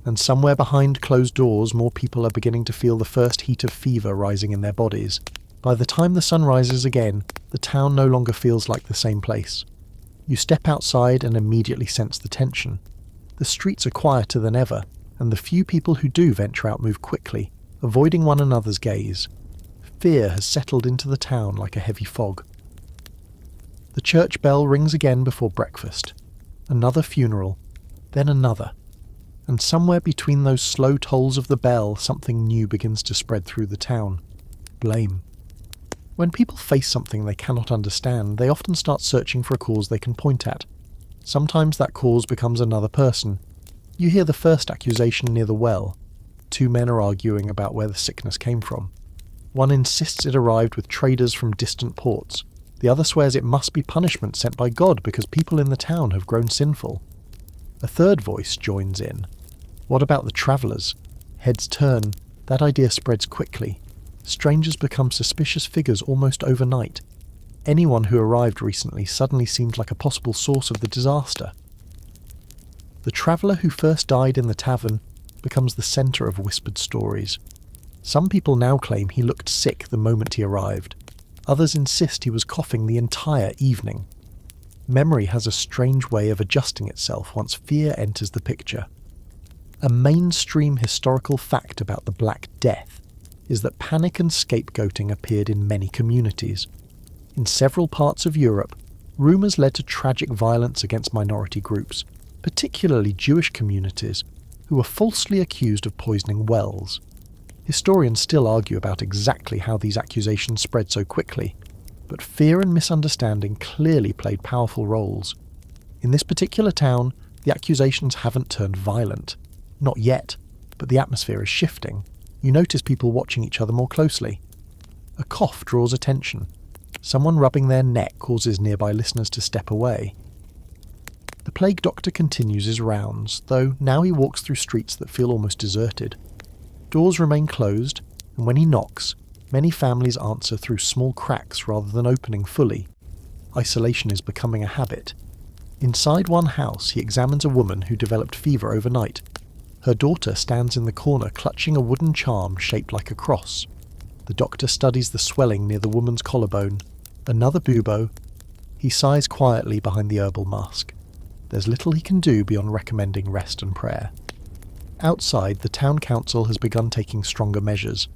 And somewhere behind closed doors, more people are beginning to feel the first heat of fever rising in their bodies. By the time the sun rises again, the town no longer feels like the same place. You step outside and immediately sense the tension. The streets are quieter than ever, and the few people who do venture out move quickly, avoiding one another's gaze. Fear has settled into the town like a heavy fog. The church bell rings again before breakfast. Another funeral, then another. And somewhere between those slow tolls of the bell, something new begins to spread through the town. Blame. When people face something they cannot understand, they often start searching for a cause they can point at. Sometimes that cause becomes another person. You hear the first accusation near the well. Two men are arguing about where the sickness came from. One insists it arrived with traders from distant ports. The other swears it must be punishment sent by God because people in the town have grown sinful. A third voice joins in. What about the travellers? Heads turn. That idea spreads quickly. Strangers become suspicious figures almost overnight. Anyone who arrived recently suddenly seemed like a possible source of the disaster. The traveller who first died in the tavern becomes the centre of whispered stories. Some people now claim he looked sick the moment he arrived. Others insist he was coughing the entire evening. Memory has a strange way of adjusting itself once fear enters the picture. A mainstream historical fact about the Black Death is that panic and scapegoating appeared in many communities. In several parts of Europe, rumours led to tragic violence against minority groups, particularly Jewish communities, who were falsely accused of poisoning wells. Historians still argue about exactly how these accusations spread so quickly, but fear and misunderstanding clearly played powerful roles. In this particular town, the accusations haven't turned violent. Not yet, but the atmosphere is shifting. You notice people watching each other more closely. A cough draws attention. Someone rubbing their neck causes nearby listeners to step away. The plague doctor continues his rounds, though now he walks through streets that feel almost deserted. Doors remain closed, and when he knocks, many families answer through small cracks rather than opening fully. Isolation is becoming a habit. Inside one house, he examines a woman who developed fever overnight. Her daughter stands in the corner clutching a wooden charm shaped like a cross. The doctor studies the swelling near the woman's collarbone. Another bubo. He sighs quietly behind the herbal mask. There's little he can do beyond recommending rest and prayer. Outside, the town council has begun taking stronger measures.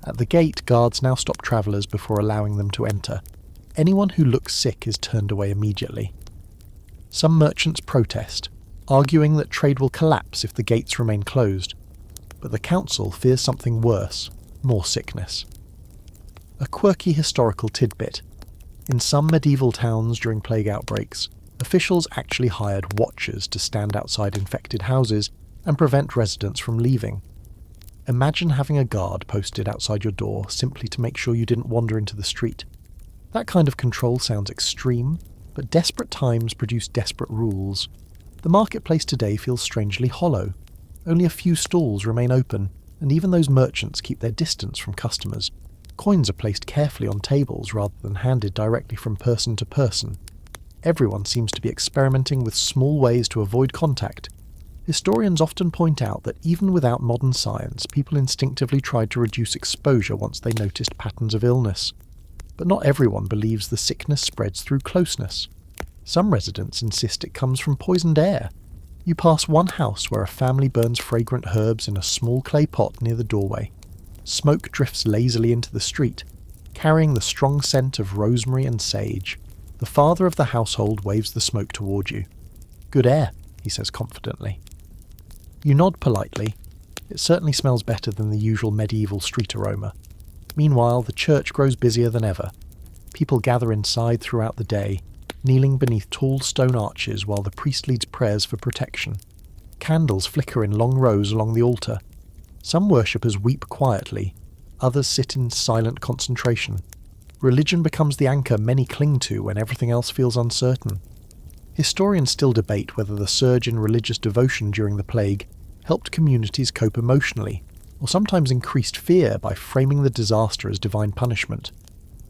At the gate, guards now stop travellers before allowing them to enter. Anyone who looks sick is turned away immediately. Some merchants protest, arguing that trade will collapse if the gates remain closed. But the council fears something worse, more sickness. A quirky historical tidbit. In some medieval towns during plague outbreaks, officials actually hired watchers to stand outside infected houses and prevent residents from leaving. Imagine having a guard posted outside your door simply to make sure you didn't wander into the street. That kind of control sounds extreme, but desperate times produce desperate rules. The marketplace today feels strangely hollow. Only a few stalls remain open, and even those merchants keep their distance from customers. Coins are placed carefully on tables rather than handed directly from person to person. Everyone seems to be experimenting with small ways to avoid contact. Historians often point out that even without modern science, people instinctively tried to reduce exposure once they noticed patterns of illness. But not everyone believes the sickness spreads through closeness. Some residents insist it comes from poisoned air. You pass one house where a family burns fragrant herbs in a small clay pot near the doorway. Smoke drifts lazily into the street, carrying the strong scent of rosemary and sage. The father of the household waves the smoke toward you. "Good air," he says confidently. You nod politely. It certainly smells better than the usual medieval street aroma. Meanwhile, the church grows busier than ever. People gather inside throughout the day, kneeling beneath tall stone arches while the priest leads prayers for protection. Candles flicker in long rows along the altar. Some worshippers weep quietly, others sit in silent concentration. Religion becomes the anchor many cling to when everything else feels uncertain. Historians still debate whether the surge in religious devotion during the plague helped communities cope emotionally, or sometimes increased fear by framing the disaster as divine punishment.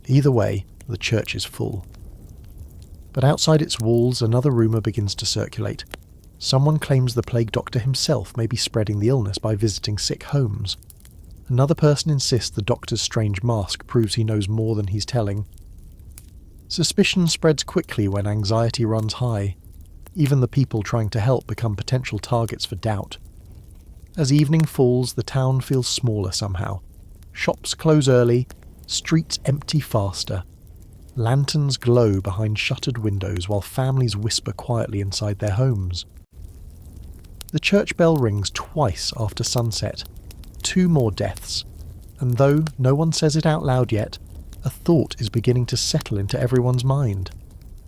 Either way, the church is full. But outside its walls, another rumour begins to circulate. Someone claims the plague doctor himself may be spreading the illness by visiting sick homes. Another person insists the doctor's strange mask proves he knows more than he's telling. Suspicion spreads quickly when anxiety runs high. Even the people trying to help become potential targets for doubt. As evening falls, the town feels smaller somehow. Shops close early, streets empty faster. Lanterns glow behind shuttered windows while families whisper quietly inside their homes. The church bell rings twice after sunset. 2 more deaths. And though no one says it out loud yet, a thought is beginning to settle into everyone's mind.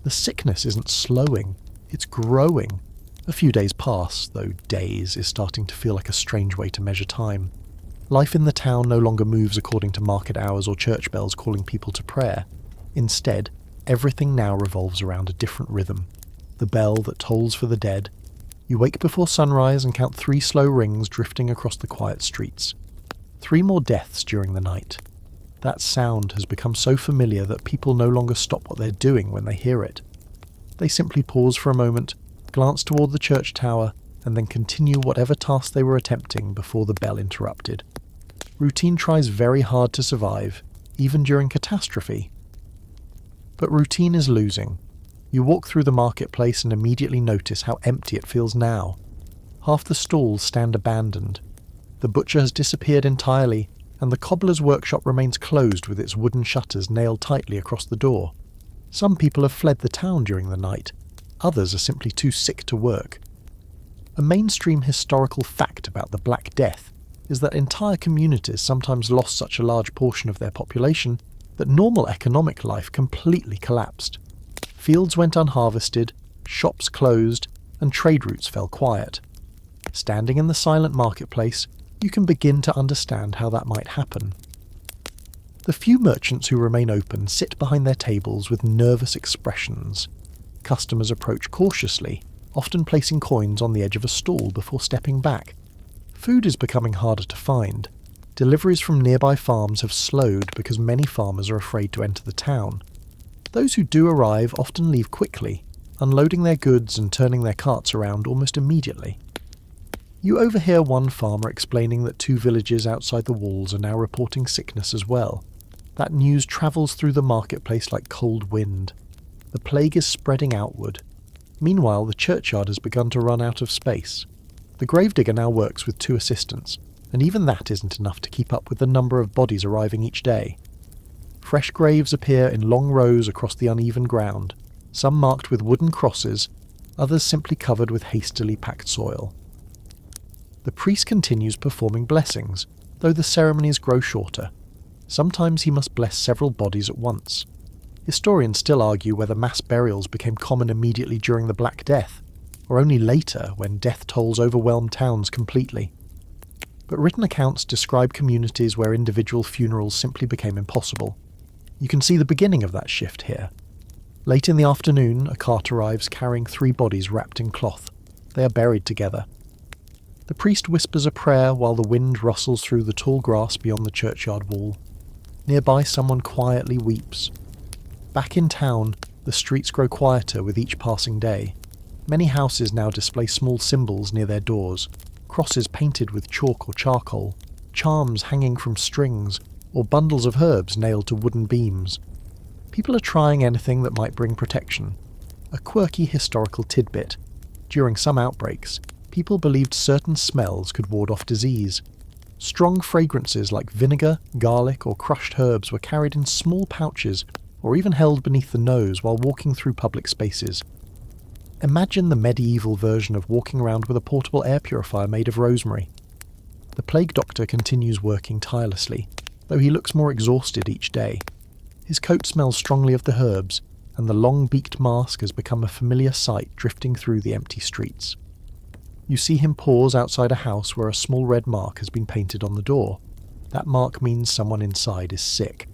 The sickness isn't slowing, it's growing. A few days pass, though days is starting to feel like a strange way to measure time. Life in the town no longer moves according to market hours or church bells calling people to prayer. Instead, everything now revolves around a different rhythm. The bell that tolls for the dead. You wake before sunrise and count 3 slow rings drifting across the quiet streets. 3 more deaths during the night. That sound has become so familiar that people no longer stop what they're doing when they hear it. They simply pause for a moment, glance toward the church tower, and then continue whatever task they were attempting before the bell interrupted. Routine tries very hard to survive, even during catastrophe. But routine is losing. You walk through the marketplace and immediately notice how empty it feels now. Half the stalls stand abandoned. The butcher has disappeared entirely, and the cobbler's workshop remains closed with its wooden shutters nailed tightly across the door. Some people have fled the town during the night. Others are simply too sick to work. A mainstream historical fact about the Black Death is that entire communities sometimes lost such a large portion of their population that normal economic life completely collapsed. Fields went unharvested, shops closed, and trade routes fell quiet. Standing in the silent marketplace, you can begin to understand how that might happen. The few merchants who remain open sit behind their tables with nervous expressions. Customers approach cautiously, often placing coins on the edge of a stall before stepping back. Food is becoming harder to find. Deliveries from nearby farms have slowed because many farmers are afraid to enter the town. Those who do arrive often leave quickly, unloading their goods and turning their carts around almost immediately. You overhear one farmer explaining that 2 villages outside the walls are now reporting sickness as well. That news travels through the marketplace like cold wind. The plague is spreading outward. Meanwhile, the churchyard has begun to run out of space. The gravedigger now works with 2 assistants, and even that isn't enough to keep up with the number of bodies arriving each day. Fresh graves appear in long rows across the uneven ground, some marked with wooden crosses, others simply covered with hastily packed soil. The priest continues performing blessings, though the ceremonies grow shorter. Sometimes he must bless several bodies at once. Historians still argue whether mass burials became common immediately during the Black Death, or only later when death tolls overwhelmed towns completely. But written accounts describe communities where individual funerals simply became impossible. You can see the beginning of that shift here. Late in the afternoon, a cart arrives carrying 3 bodies wrapped in cloth. They are buried together. The priest whispers a prayer while the wind rustles through the tall grass beyond the churchyard wall. Nearby, someone quietly weeps. Back in town, the streets grow quieter with each passing day. Many houses now display small symbols near their doors, crosses painted with chalk or charcoal, charms hanging from strings, or bundles of herbs nailed to wooden beams. People are trying anything that might bring protection. A quirky historical tidbit. During some outbreaks, people believed certain smells could ward off disease. Strong fragrances like vinegar, garlic, or crushed herbs were carried in small pouches or even held beneath the nose while walking through public spaces. Imagine the medieval version of walking around with a portable air purifier made of rosemary. The plague doctor continues working tirelessly, though he looks more exhausted each day. His coat smells strongly of the herbs, and the long-beaked mask has become a familiar sight drifting through the empty streets. You see him pause outside a house where a small red mark has been painted on the door. That mark means someone inside is sick.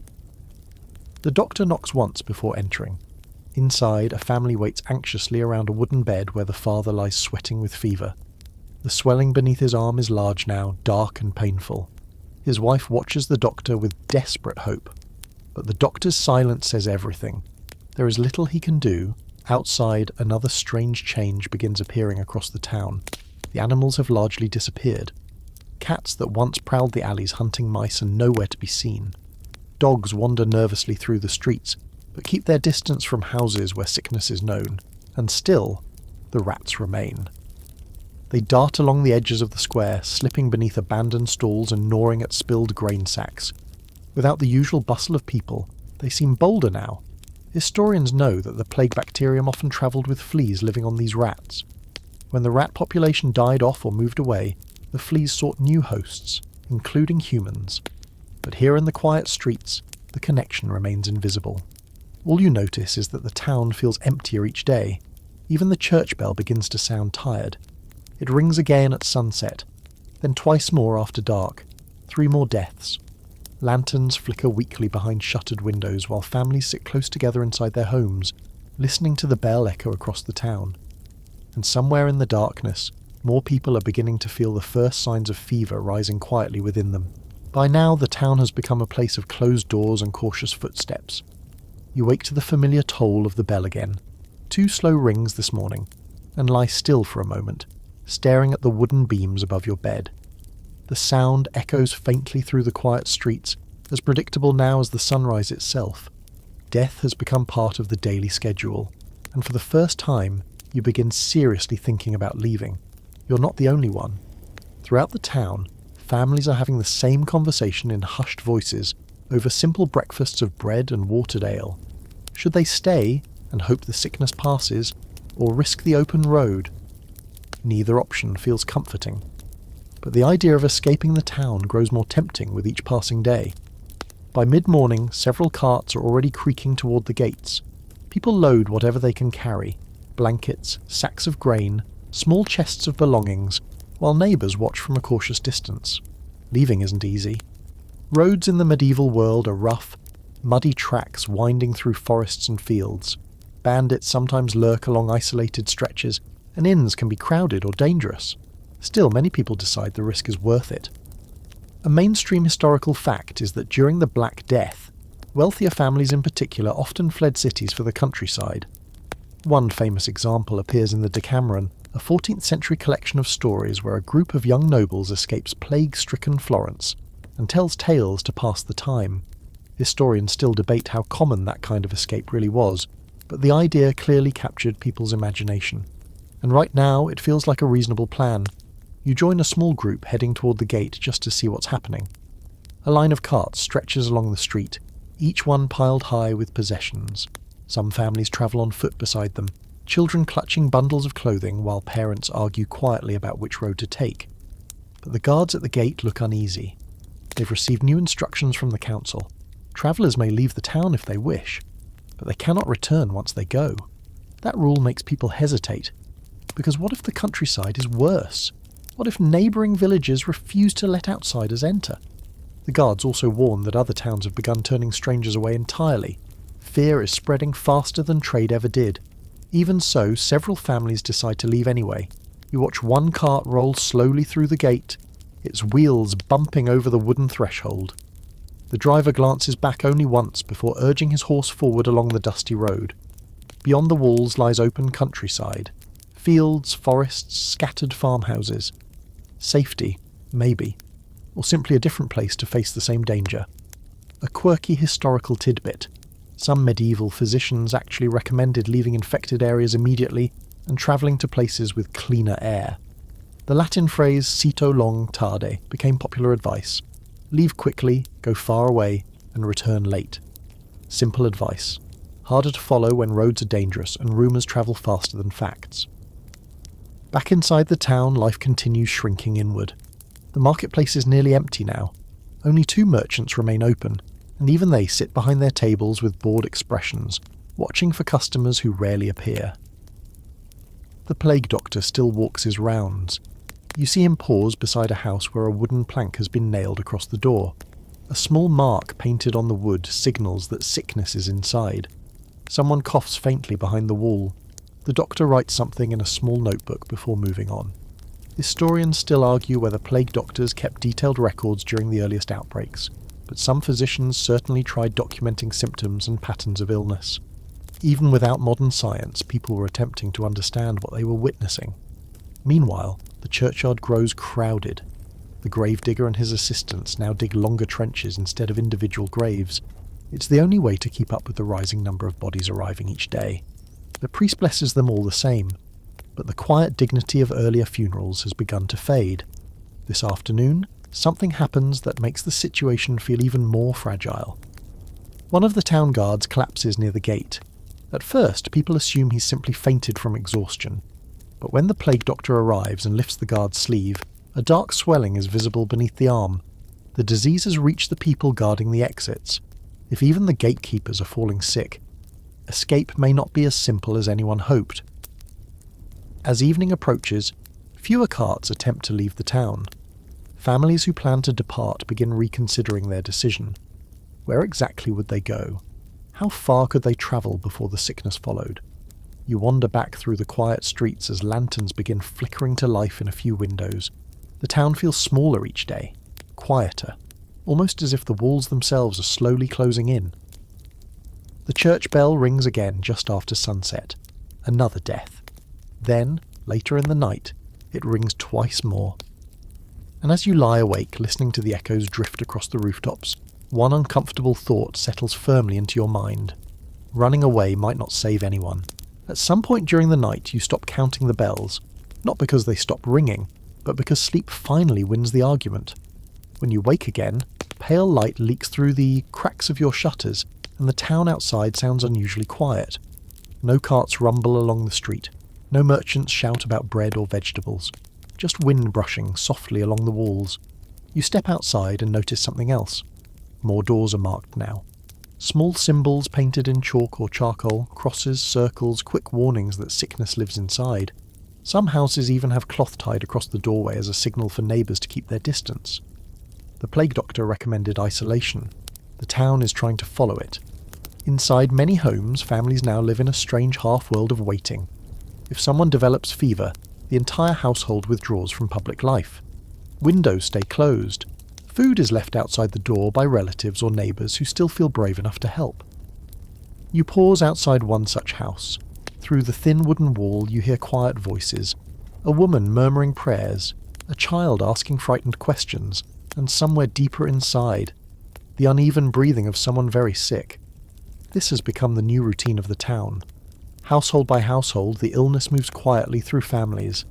The doctor knocks once before entering. Inside, a family waits anxiously around a wooden bed where the father lies sweating with fever. The swelling beneath his arm is large now, dark and painful. His wife watches the doctor with desperate hope. But the doctor's silence says everything. There is little he can do. Outside, another strange change begins appearing across the town. The animals have largely disappeared. Cats that once prowled the alleys hunting mice are nowhere to be seen. Dogs wander nervously through the streets, but keep their distance from houses where sickness is known. And still, the rats remain. They dart along the edges of the square, slipping beneath abandoned stalls and gnawing at spilled grain sacks. Without the usual bustle of people, they seem bolder now. Historians know that the plague bacterium often travelled with fleas living on these rats. When the rat population died off or moved away, the fleas sought new hosts, including humans. But here in the quiet streets, the connection remains invisible. All you notice is that the town feels emptier each day. Even the church bell begins to sound tired. It rings again at sunset, then twice more after dark. 3 more deaths. Lanterns flicker weakly behind shuttered windows while families sit close together inside their homes, listening to the bell echo across the town. And somewhere in the darkness, more people are beginning to feel the first signs of fever rising quietly within them. By now, the town has become a place of closed doors and cautious footsteps. You wake to the familiar toll of the bell again. 2 slow rings this morning, and lie still for a moment, staring at the wooden beams above your bed. The sound echoes faintly through the quiet streets, as predictable now as the sunrise itself. Death has become part of the daily schedule, and for the first time, you begin seriously thinking about leaving. You're not the only one. Throughout the town, families are having the same conversation in hushed voices over simple breakfasts of bread and watered ale. Should they stay and hope the sickness passes, or risk the open road? Neither option feels comforting. but the idea of escaping the town grows more tempting with each passing day. By mid-morning, several carts are already creaking toward the gates. People load whatever they can carry: blankets, sacks of grain, small chests of belongings, while neighbours watch from a cautious distance. Leaving isn't easy. Roads in the medieval world are rough, muddy tracks winding through forests and fields. Bandits sometimes lurk along isolated stretches, and inns can be crowded or dangerous. Still, many people decide the risk is worth it. A mainstream historical fact is that during the Black Death, wealthier families in particular often fled cities for the countryside. One famous example appears in the Decameron, a 14th century collection of stories where a group of young nobles escapes plague-stricken Florence and tells tales to pass the time. Historians still debate how common that kind of escape really was, but the idea clearly captured people's imagination. And right now, it feels like a reasonable plan. You join a small group heading toward the gate just to see what's happening. A line of carts stretches along the street, each one piled high with possessions. Some families travel on foot beside them, children clutching bundles of clothing while parents argue quietly about which road to take. But the guards at the gate look uneasy. They've received new instructions from the council. Travellers may leave the town if they wish, but they cannot return once they go. That rule makes people hesitate, because what if the countryside is worse? What if neighbouring villages refuse to let outsiders enter? The guards also warn that other towns have begun turning strangers away entirely. Fear is spreading faster than trade ever did. Even so, several families decide to leave anyway. You watch one cart roll slowly through the gate, its wheels bumping over the wooden threshold. The driver glances back only once before urging his horse forward along the dusty road. Beyond the walls lies open countryside. Fields, forests, scattered farmhouses. Safety, maybe. Or simply a different place to face the same danger. A quirky historical tidbit. Some medieval physicians actually recommended leaving infected areas immediately and travelling to places with cleaner air. The Latin phrase cito long tarde became popular advice. Leave quickly, go far away, and return late. Simple advice. Harder to follow when roads are dangerous and rumours travel faster than facts. Back inside the town, life continues shrinking inward. The marketplace is nearly empty now. Only 2 merchants remain open, and even they sit behind their tables with bored expressions, watching for customers who rarely appear. The plague doctor still walks his rounds. You see him pause beside a house where a wooden plank has been nailed across the door. A small mark painted on the wood signals that sickness is inside. Someone coughs faintly behind the wall. The doctor writes something in a small notebook before moving on. Historians still argue whether plague doctors kept detailed records during the earliest outbreaks, but some physicians certainly tried documenting symptoms and patterns of illness. Even without modern science, people were attempting to understand what they were witnessing. Meanwhile, the churchyard grows crowded. The gravedigger and his assistants now dig longer trenches instead of individual graves. It's the only way to keep up with the rising number of bodies arriving each day. The priest blesses them all the same, but the quiet dignity of earlier funerals has begun to fade. This afternoon, something happens that makes the situation feel even more fragile. One of the town guards collapses near the gate. At first, people assume he's simply fainted from exhaustion, but when the plague doctor arrives and lifts the guard's sleeve, a dark swelling is visible beneath the arm. The disease has reached the people guarding the exits. If even the gatekeepers are falling sick, escape may not be as simple as anyone hoped. As evening approaches, fewer carts attempt to leave the town. Families who plan to depart begin reconsidering their decision. Where exactly would they go? How far could they travel before the sickness followed? You wander back through the quiet streets as lanterns begin flickering to life in a few windows. The town feels smaller each day, quieter, almost as if the walls themselves are slowly closing in. The church bell rings again just after sunset. Another death. Then, later in the night, it rings twice more. And as you lie awake listening to the echoes drift across the rooftops, one uncomfortable thought settles firmly into your mind. Running away might not save anyone. At some point during the night you stop counting the bells, not because they stop ringing, but because sleep finally wins the argument. When you wake again, pale light leaks through the cracks of your shutters, and the town outside sounds unusually quiet. No carts rumble along the street. No merchants shout about bread or vegetables. just wind brushing softly along the walls. You step outside and notice something else. More doors are marked now. Small symbols painted in chalk or charcoal, crosses, circles, quick warnings that sickness lives inside. Some houses even have cloth tied across the doorway as a signal for neighbours to keep their distance. The plague doctor recommended isolation. The town is trying to follow it. Inside many homes, families now live in a strange half-world of waiting. If someone develops fever, the entire household withdraws from public life. Windows stay closed. Food is left outside the door by relatives or neighbours who still feel brave enough to help. You pause outside one such house. Through the thin wooden wall you hear quiet voices, a woman murmuring prayers, a child asking frightened questions, and somewhere deeper inside, the uneven breathing of someone very sick. This has become the new routine of the town. Household by household, the illness moves quietly through families.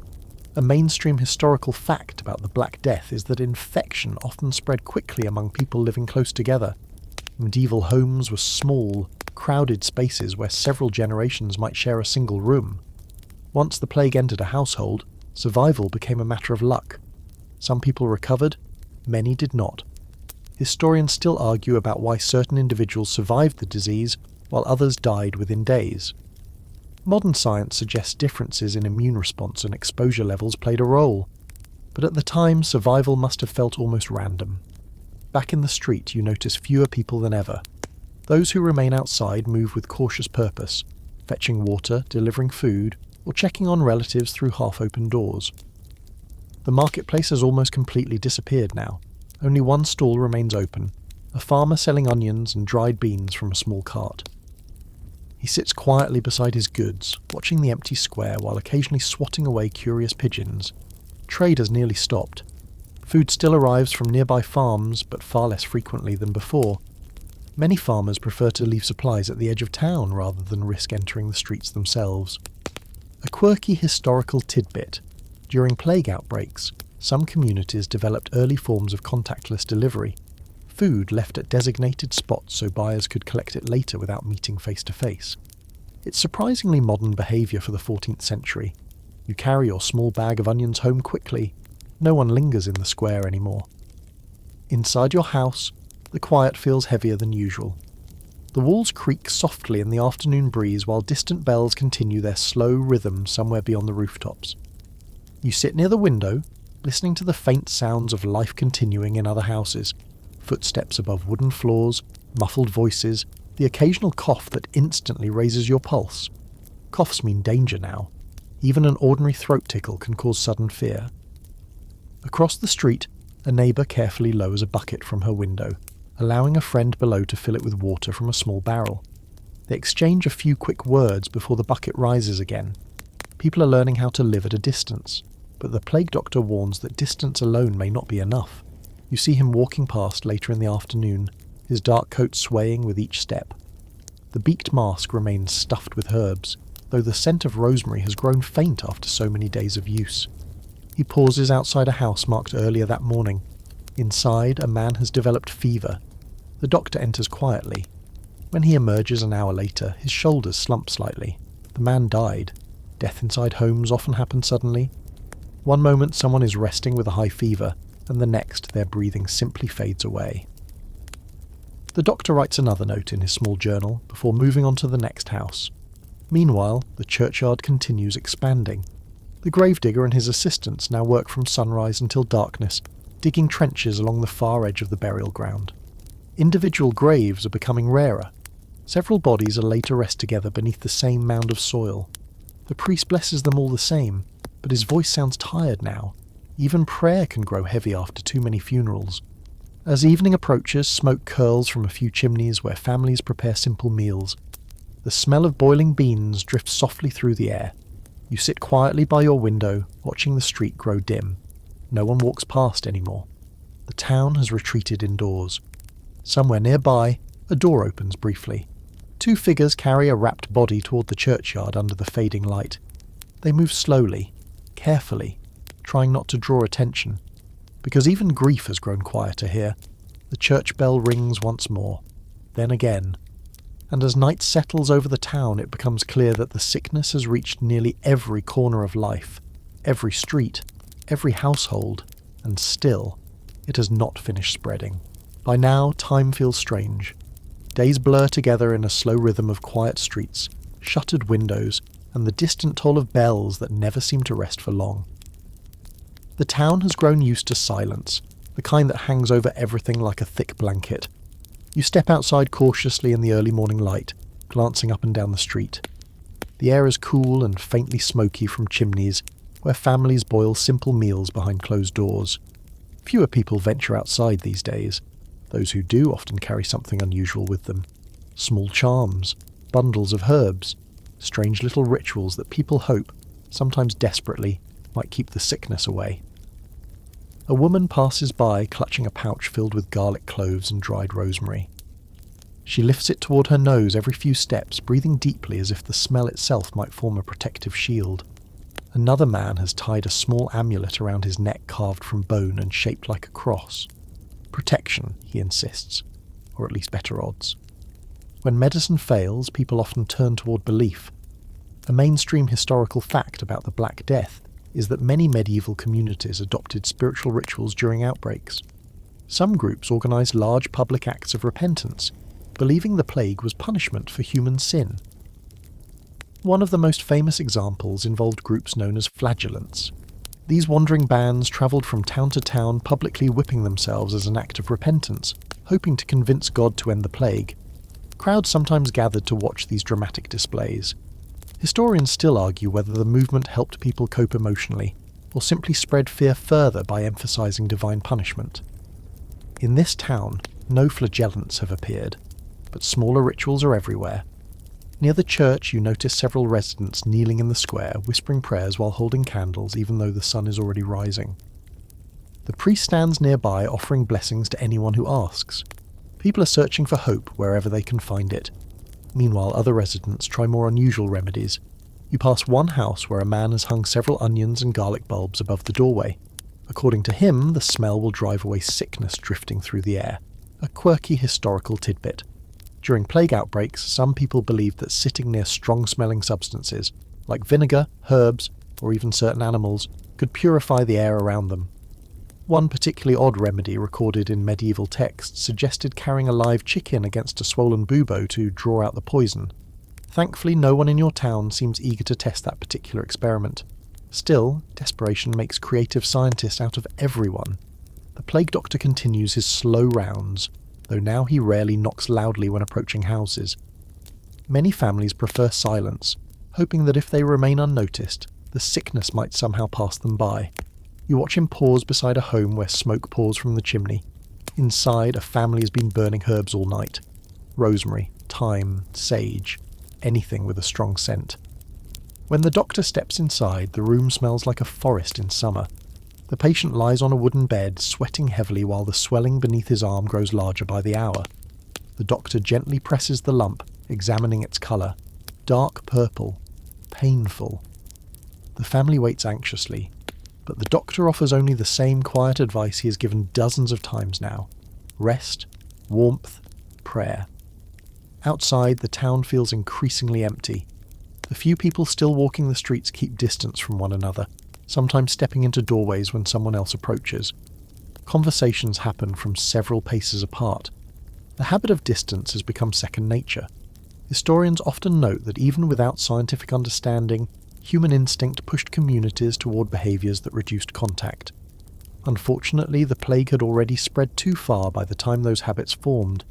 A mainstream historical fact about the Black Death is that infection often spread quickly among people living close together. Medieval homes were small, crowded spaces where several generations might share a single room. Once the plague entered a household, survival became a matter of luck. Some people recovered, many did not. Historians still argue about why certain individuals survived the disease while others died within days. Modern science suggests differences in immune response and exposure levels played a role, but at the time survival must have felt almost random. Back in the street you notice fewer people than ever. Those who remain outside move with cautious purpose, fetching water, delivering food, or checking on relatives through half-open doors. The marketplace has almost completely disappeared now. Only one stall remains open, a farmer selling onions and dried beans from a small cart. He sits quietly beside his goods, watching the empty square while occasionally swatting away curious pigeons. Trade has nearly stopped. Food still arrives from nearby farms, but far less frequently than before. Many farmers prefer to leave supplies at the edge of town rather than risk entering the streets themselves. A quirky historical tidbit. During plague outbreaks, some communities developed early forms of contactless delivery. Food left at designated spots so buyers could collect it later without meeting face to face. It's surprisingly modern behaviour for the 14th century. You carry your small bag of onions home quickly. No one lingers in the square anymore. Inside your house, the quiet feels heavier than usual. The walls creak softly in the afternoon breeze while distant bells continue their slow rhythm somewhere beyond the rooftops. You sit near the window, listening to the faint sounds of life continuing in other houses. Footsteps above wooden floors, muffled voices, the occasional cough that instantly raises your pulse. Coughs mean danger now. Even an ordinary throat tickle can cause sudden fear. Across the street, a neighbour carefully lowers a bucket from her window, allowing a friend below to fill it with water from a small barrel. They exchange a few quick words before the bucket rises again. People are learning how to live at a distance, but the plague doctor warns that distance alone may not be enough. You see him walking past later in the afternoon, his dark coat swaying with each step. The beaked mask remains stuffed with herbs, though the scent of rosemary has grown faint after so many days of use. He pauses outside a house marked earlier that morning. Inside, a man has developed fever. The doctor enters quietly. When he emerges an hour later, his shoulders slump slightly. The man died. Death inside homes often happens suddenly. One moment someone is resting with a high fever, and the next their breathing simply fades away. The doctor writes another note in his small journal before moving on to the next house. Meanwhile, the churchyard continues expanding. The gravedigger and his assistants now work from sunrise until darkness, digging trenches along the far edge of the burial ground. Individual graves are becoming rarer. Several bodies are laid to rest together beneath the same mound of soil. The priest blesses them all the same, but his voice sounds tired now. Even prayer can grow heavy after too many funerals. As evening approaches, smoke curls from a few chimneys where families prepare simple meals. The smell of boiling beans drifts softly through the air. You sit quietly by your window, watching the street grow dim. No one walks past anymore. The town has retreated indoors. Somewhere nearby, a door opens briefly. Two figures carry a wrapped body toward the churchyard under the fading light. They move slowly, carefully, trying not to draw attention, because even grief has grown quieter here. The church bell rings once more, then again, and as night settles over the town it becomes clear that the sickness has reached nearly every corner of life, every street, every household, and still, it has not finished spreading. By now, time feels strange. Days blur together in a slow rhythm of quiet streets, shuttered windows, and the distant toll of bells that never seem to rest for long. The town has grown used to silence, the kind that hangs over everything like a thick blanket. You step outside cautiously in the early morning light, glancing up and down the street. The air is cool and faintly smoky from chimneys, where families boil simple meals behind closed doors. Fewer people venture outside these days. Those who do often carry something unusual with them. Small charms, bundles of herbs, strange little rituals that people hope, sometimes desperately, might keep the sickness away. A woman passes by clutching a pouch filled with garlic cloves and dried rosemary. She lifts it toward her nose every few steps, breathing deeply as if the smell itself might form a protective shield. Another man has tied a small amulet around his neck carved from bone and shaped like a cross. Protection, he insists, or at least better odds. When medicine fails, people often turn toward belief. A mainstream historical fact about the Black Death is that many medieval communities adopted spiritual rituals during outbreaks. Some groups organised large public acts of repentance, believing the plague was punishment for human sin. One of the most famous examples involved groups known as flagellants. These wandering bands travelled from town to town, publicly whipping themselves as an act of repentance, hoping to convince God to end the plague. Crowds sometimes gathered to watch these dramatic displays. Historians still argue whether the movement helped people cope emotionally, or simply spread fear further by emphasising divine punishment. In this town, no flagellants have appeared, but smaller rituals are everywhere. Near the church, you notice several residents kneeling in the square, whispering prayers while holding candles even though the sun is already rising. The priest stands nearby offering blessings to anyone who asks. People are searching for hope wherever they can find it. Meanwhile, other residents try more unusual remedies. You pass one house where a man has hung several onions and garlic bulbs above the doorway. According to him, the smell will drive away sickness drifting through the air. A quirky historical tidbit. During plague outbreaks, some people believed that sitting near strong-smelling substances, like vinegar, herbs, or even certain animals, could purify the air around them. One particularly odd remedy recorded in medieval texts suggested carrying a live chicken against a swollen bubo to draw out the poison. Thankfully, no one in your town seems eager to test that particular experiment. Still, desperation makes creative scientists out of everyone. The plague doctor continues his slow rounds, though now he rarely knocks loudly when approaching houses. Many families prefer silence, hoping that if they remain unnoticed, the sickness might somehow pass them by. You watch him pause beside a home where smoke pours from the chimney. Inside, a family has been burning herbs all night. Rosemary, thyme, sage, anything with a strong scent. When the doctor steps inside, the room smells like a forest in summer. The patient lies on a wooden bed, sweating heavily while the swelling beneath his arm grows larger by the hour. The doctor gently presses the lump, examining its colour. Dark purple. Painful. The family waits anxiously, but the doctor offers only the same quiet advice he has given dozens of times now. Rest, warmth, prayer. Outside, the town feels increasingly empty. The few people still walking the streets keep distance from one another, sometimes stepping into doorways when someone else approaches. Conversations happen from several paces apart. The habit of distance has become second nature. Historians often note that even without scientific understanding, human instinct pushed communities toward behaviours that reduced contact. Unfortunately, the plague had already spread too far by the time those habits formed.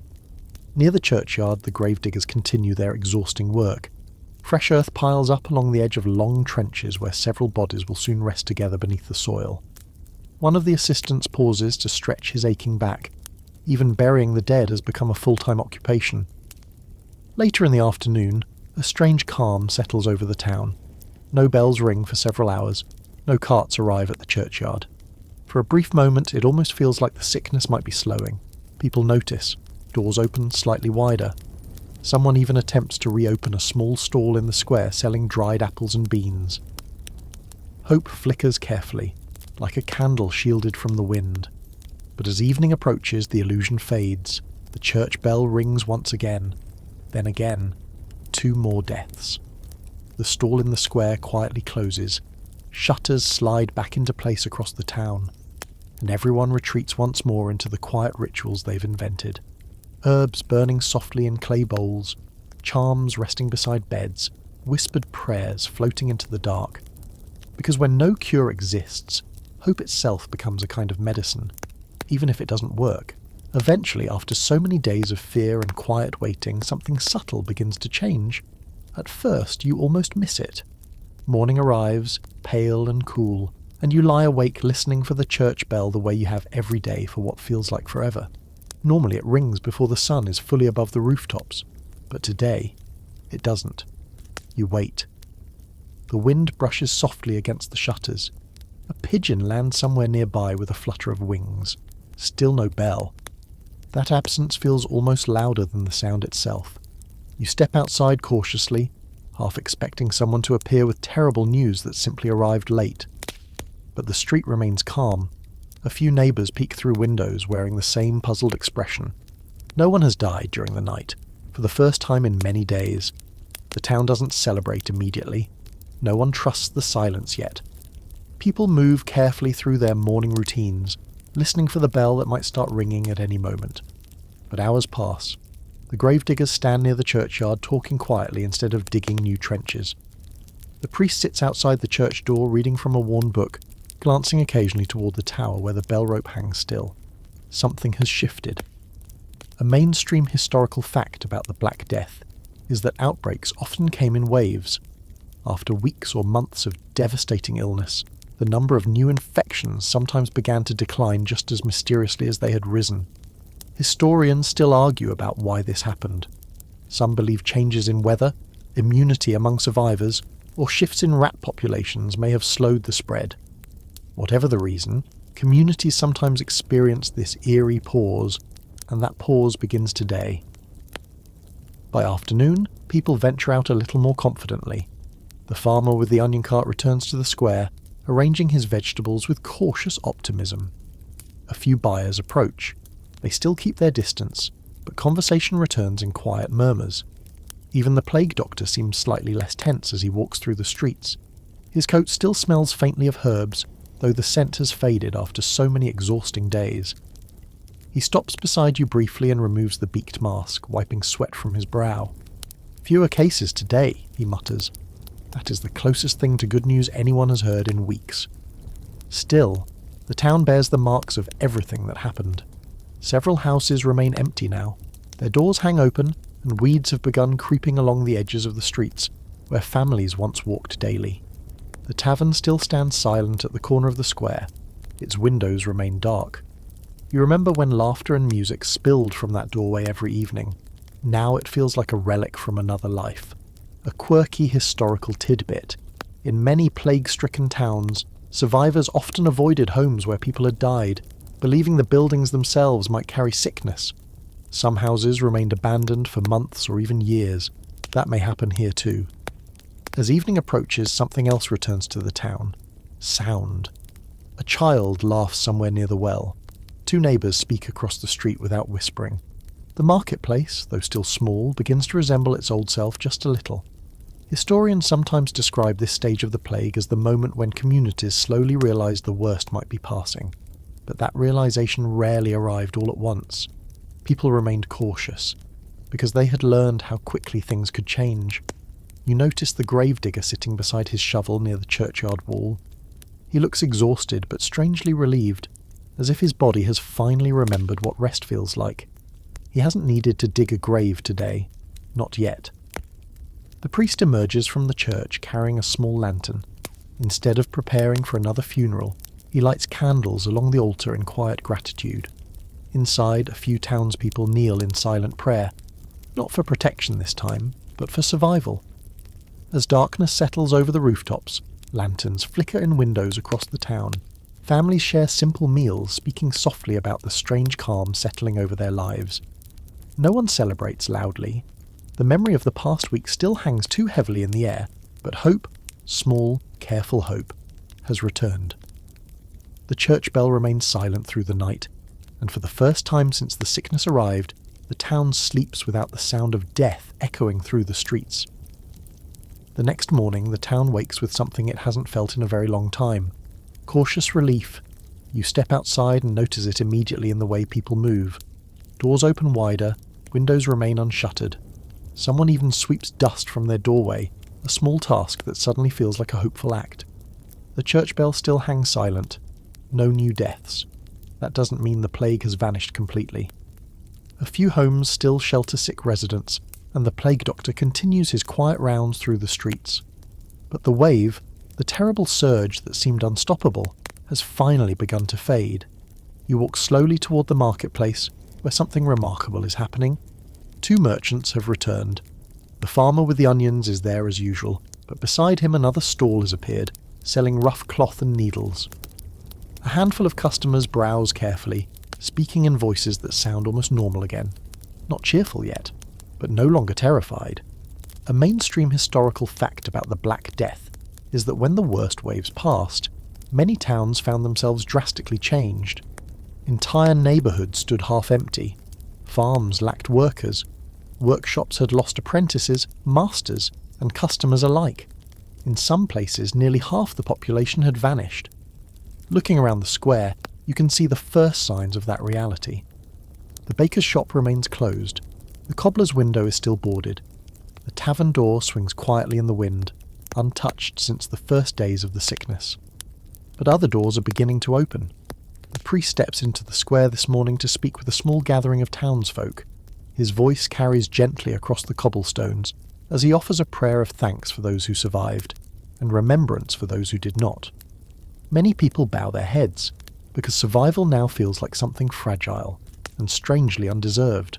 Near the churchyard, the gravediggers continue their exhausting work. Fresh earth piles up along the edge of long trenches where several bodies will soon rest together beneath the soil. One of the assistants pauses to stretch his aching back. Even burying the dead has become a full-time occupation. Later in the afternoon, a strange calm settles over the town. No bells ring for several hours. No carts arrive at the churchyard. For a brief moment, it almost feels like the sickness might be slowing. People notice. Doors open slightly wider. Someone even attempts to reopen a small stall in the square selling dried apples and beans. Hope flickers carefully, like a candle shielded from the wind. But as evening approaches, the illusion fades. The church bell rings once again. Then again. 2 more deaths. The stall in the square quietly closes. shutters slide back into place across the town, and everyone retreats once more into the quiet rituals they've invented. Herbs burning softly in clay bowls, charms resting beside beds, whispered prayers floating into the dark. Because when no cure exists, hope itself becomes a kind of medicine, even if it doesn't work. Eventually, after so many days of fear and quiet waiting, something subtle begins to change. At first, you almost miss it. Morning arrives, pale and cool, and you lie awake listening for the church bell the way you have every day for what feels like forever. Normally it rings before the sun is fully above the rooftops, but today, it doesn't. You wait. The wind brushes softly against the shutters. A pigeon lands somewhere nearby with a flutter of wings. Still no bell. That absence feels almost louder than the sound itself. You step outside cautiously, half expecting someone to appear with terrible news that simply arrived late. But the street remains calm. A few neighbours peek through windows wearing the same puzzled expression. No one has died during the night, for the first time in many days. The town doesn't celebrate immediately. No one trusts the silence yet. People move carefully through their morning routines, listening for the bell that might start ringing at any moment. But hours pass. The gravediggers stand near the churchyard talking quietly instead of digging new trenches. The priest sits outside the church door reading from a worn book, glancing occasionally toward the tower where the bell rope hangs still. Something has shifted. A mainstream historical fact about the Black Death is that outbreaks often came in waves. After weeks or months of devastating illness, the number of new infections sometimes began to decline just as mysteriously as they had risen. Historians still argue about why this happened. Some believe changes in weather, immunity among survivors, or shifts in rat populations may have slowed the spread. Whatever the reason, communities sometimes experience this eerie pause, and that pause begins today. By afternoon, people venture out a little more confidently. The farmer with the onion cart returns to the square, arranging his vegetables with cautious optimism. A few buyers approach. They still keep their distance, but conversation returns in quiet murmurs. Even the plague doctor seems slightly less tense as he walks through the streets. His coat still smells faintly of herbs, though the scent has faded after so many exhausting days. He stops beside you briefly and removes the beaked mask, wiping sweat from his brow. "Fewer cases today," he mutters. That is the closest thing to good news anyone has heard in weeks. Still, the town bears the marks of everything that happened. Several houses remain empty now. Their doors hang open, and weeds have begun creeping along the edges of the streets, where families once walked daily. The tavern still stands silent at the corner of the square. Its windows remain dark. You remember when laughter and music spilled from that doorway every evening. Now it feels like a relic from another life. A quirky historical tidbit. In many plague-stricken towns, survivors often avoided homes where people had died, believing the buildings themselves might carry sickness. Some houses remained abandoned for months or even years. That may happen here too. As evening approaches, something else returns to the town. Sound. A child laughs somewhere near the well. Two neighbours speak across the street without whispering. The marketplace, though still small, begins to resemble its old self just a little. Historians sometimes describe this stage of the plague as the moment when communities slowly realised the worst might be passing. But that realisation rarely arrived all at once. People remained cautious, because they had learned how quickly things could change. You notice the gravedigger sitting beside his shovel near the churchyard wall. He looks exhausted but strangely relieved, as if his body has finally remembered what rest feels like. He hasn't needed to dig a grave today. Not yet. The priest emerges from the church carrying a small lantern. Instead of preparing for another funeral, he lights candles along the altar in quiet gratitude. Inside, a few townspeople kneel in silent prayer, not for protection this time, but for survival. As darkness settles over the rooftops, lanterns flicker in windows across the town. Families share simple meals, speaking softly about the strange calm settling over their lives. No one celebrates loudly. The memory of the past week still hangs too heavily in the air, but hope, small, careful hope, has returned. The church bell remains silent through the night, and for the first time since the sickness arrived, the town sleeps without the sound of death echoing through the streets. The next morning, the town wakes with something it hasn't felt in a very long time. Cautious relief. You step outside and notice it immediately in the way people move. Doors open wider, windows remain unshuttered. Someone even sweeps dust from their doorway, a small task that suddenly feels like a hopeful act. The church bell still hangs silent. No new deaths. That doesn't mean the plague has vanished completely. A few homes still shelter sick residents, and the plague doctor continues his quiet rounds through the streets. But the wave, the terrible surge that seemed unstoppable, has finally begun to fade. You walk slowly toward the marketplace, where something remarkable is happening. 2 merchants have returned. The farmer with the onions is there as usual, but beside him another stall has appeared, selling rough cloth and needles. A handful of customers browse carefully, speaking in voices that sound almost normal again. Not cheerful yet, but no longer terrified. A mainstream historical fact about the Black Death is that when the worst waves passed, many towns found themselves drastically changed. Entire neighbourhoods stood half empty. Farms lacked workers. Workshops had lost apprentices, masters, and customers alike. In some places, nearly half the population had vanished. Looking around the square, you can see the first signs of that reality. The baker's shop remains closed. The cobbler's window is still boarded. The tavern door swings quietly in the wind, untouched since the first days of the sickness. But other doors are beginning to open. The priest steps into the square this morning to speak with a small gathering of townsfolk. His voice carries gently across the cobblestones as he offers a prayer of thanks for those who survived, and remembrance for those who did not. Many people bow their heads, because survival now feels like something fragile and strangely undeserved.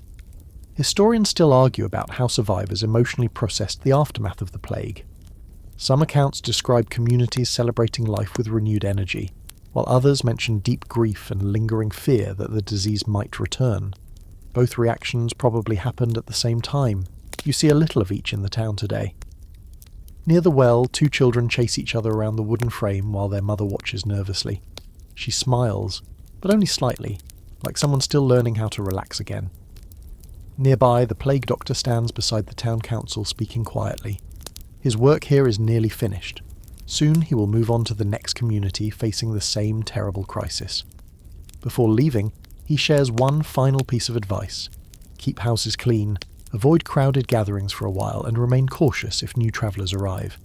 Historians still argue about how survivors emotionally processed the aftermath of the plague. Some accounts describe communities celebrating life with renewed energy, while others mention deep grief and lingering fear that the disease might return. Both reactions probably happened at the same time. You see a little of each in the town today. Near the well, 2 children chase each other around the wooden frame while their mother watches nervously. She smiles, but only slightly, like someone still learning how to relax again. Nearby, the plague doctor stands beside the town council speaking quietly. His work here is nearly finished. Soon he will move on to the next community facing the same terrible crisis. Before leaving, he shares one final piece of advice. Keep houses clean, avoid crowded gatherings for a while, and remain cautious if new travellers arrive.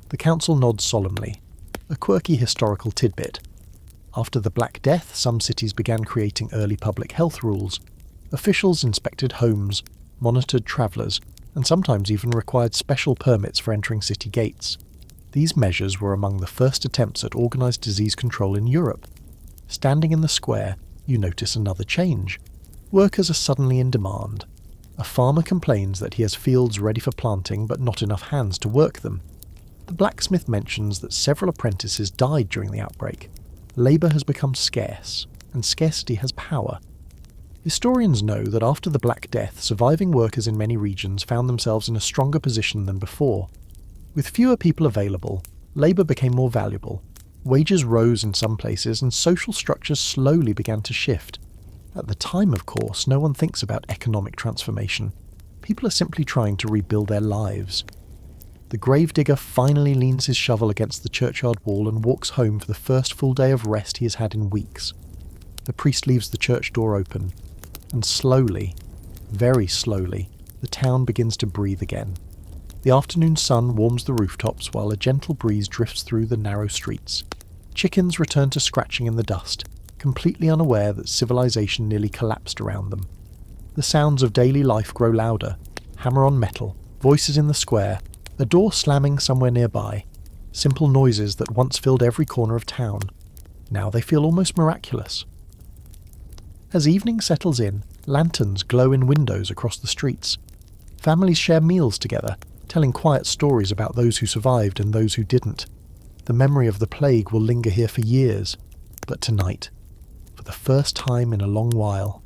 The council nods solemnly. A quirky historical tidbit. After the Black Death, some cities began creating early public health rules. Officials inspected homes, monitored travellers, and sometimes even required special permits for entering city gates. These measures were among the first attempts at organised disease control in Europe. Standing in the square, you notice another change. Workers are suddenly in demand. A farmer complains that he has fields ready for planting but not enough hands to work them. The blacksmith mentions that several apprentices died during the outbreak. Labour has become scarce, and scarcity has power. Historians know that after the Black Death, surviving workers in many regions found themselves in a stronger position than before. With fewer people available, labour became more valuable. Wages rose in some places, and social structures slowly began to shift. At the time, of course, no one thinks about economic transformation. People are simply trying to rebuild their lives. The gravedigger finally leans his shovel against the churchyard wall and walks home for the first full day of rest he has had in weeks. The priest leaves the church door open, and slowly, very slowly, the town begins to breathe again. The afternoon sun warms the rooftops while a gentle breeze drifts through the narrow streets. Chickens return to scratching in the dust, completely unaware that civilization nearly collapsed around them. The sounds of daily life grow louder. Hammer on metal, voices in the square, a door slamming somewhere nearby. Simple noises that once filled every corner of town. Now they feel almost miraculous. As evening settles in, lanterns glow in windows across the streets. Families share meals together, telling quiet stories about those who survived and those who didn't. The memory of the plague will linger here for years, but tonight, for the first time in a long while,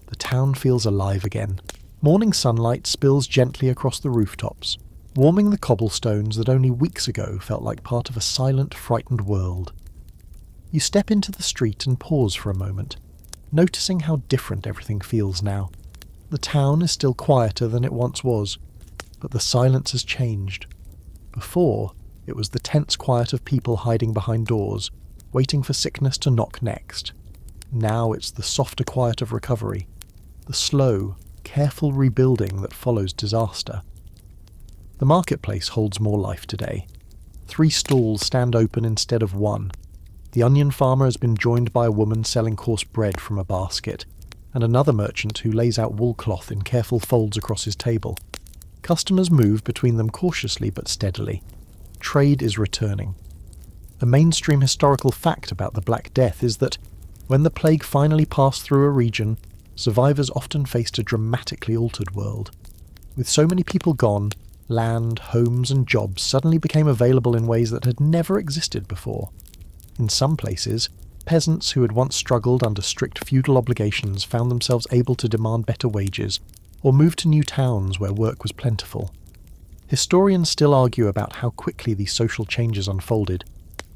the town feels alive again. Morning sunlight spills gently across the rooftops, warming the cobblestones that only weeks ago felt like part of a silent, frightened world. You step into the street and pause for a moment, noticing how different everything feels now. The town is still quieter than it once was, but the silence has changed. Before, it was the tense quiet of people hiding behind doors, waiting for sickness to knock next. Now it's the softer quiet of recovery, the slow, careful rebuilding that follows disaster. The marketplace holds more life today. 3 stalls stand open instead of 1. The onion farmer has been joined by a woman selling coarse bread from a basket, and another merchant who lays out wool cloth in careful folds across his table. Customers move between them cautiously but steadily. Trade is returning. A mainstream historical fact about the Black Death is that when the plague finally passed through a region, survivors often faced a dramatically altered world. With so many people gone, land, homes and jobs suddenly became available in ways that had never existed before. In some places, peasants who had once struggled under strict feudal obligations found themselves able to demand better wages, or move to new towns where work was plentiful. Historians still argue about how quickly these social changes unfolded,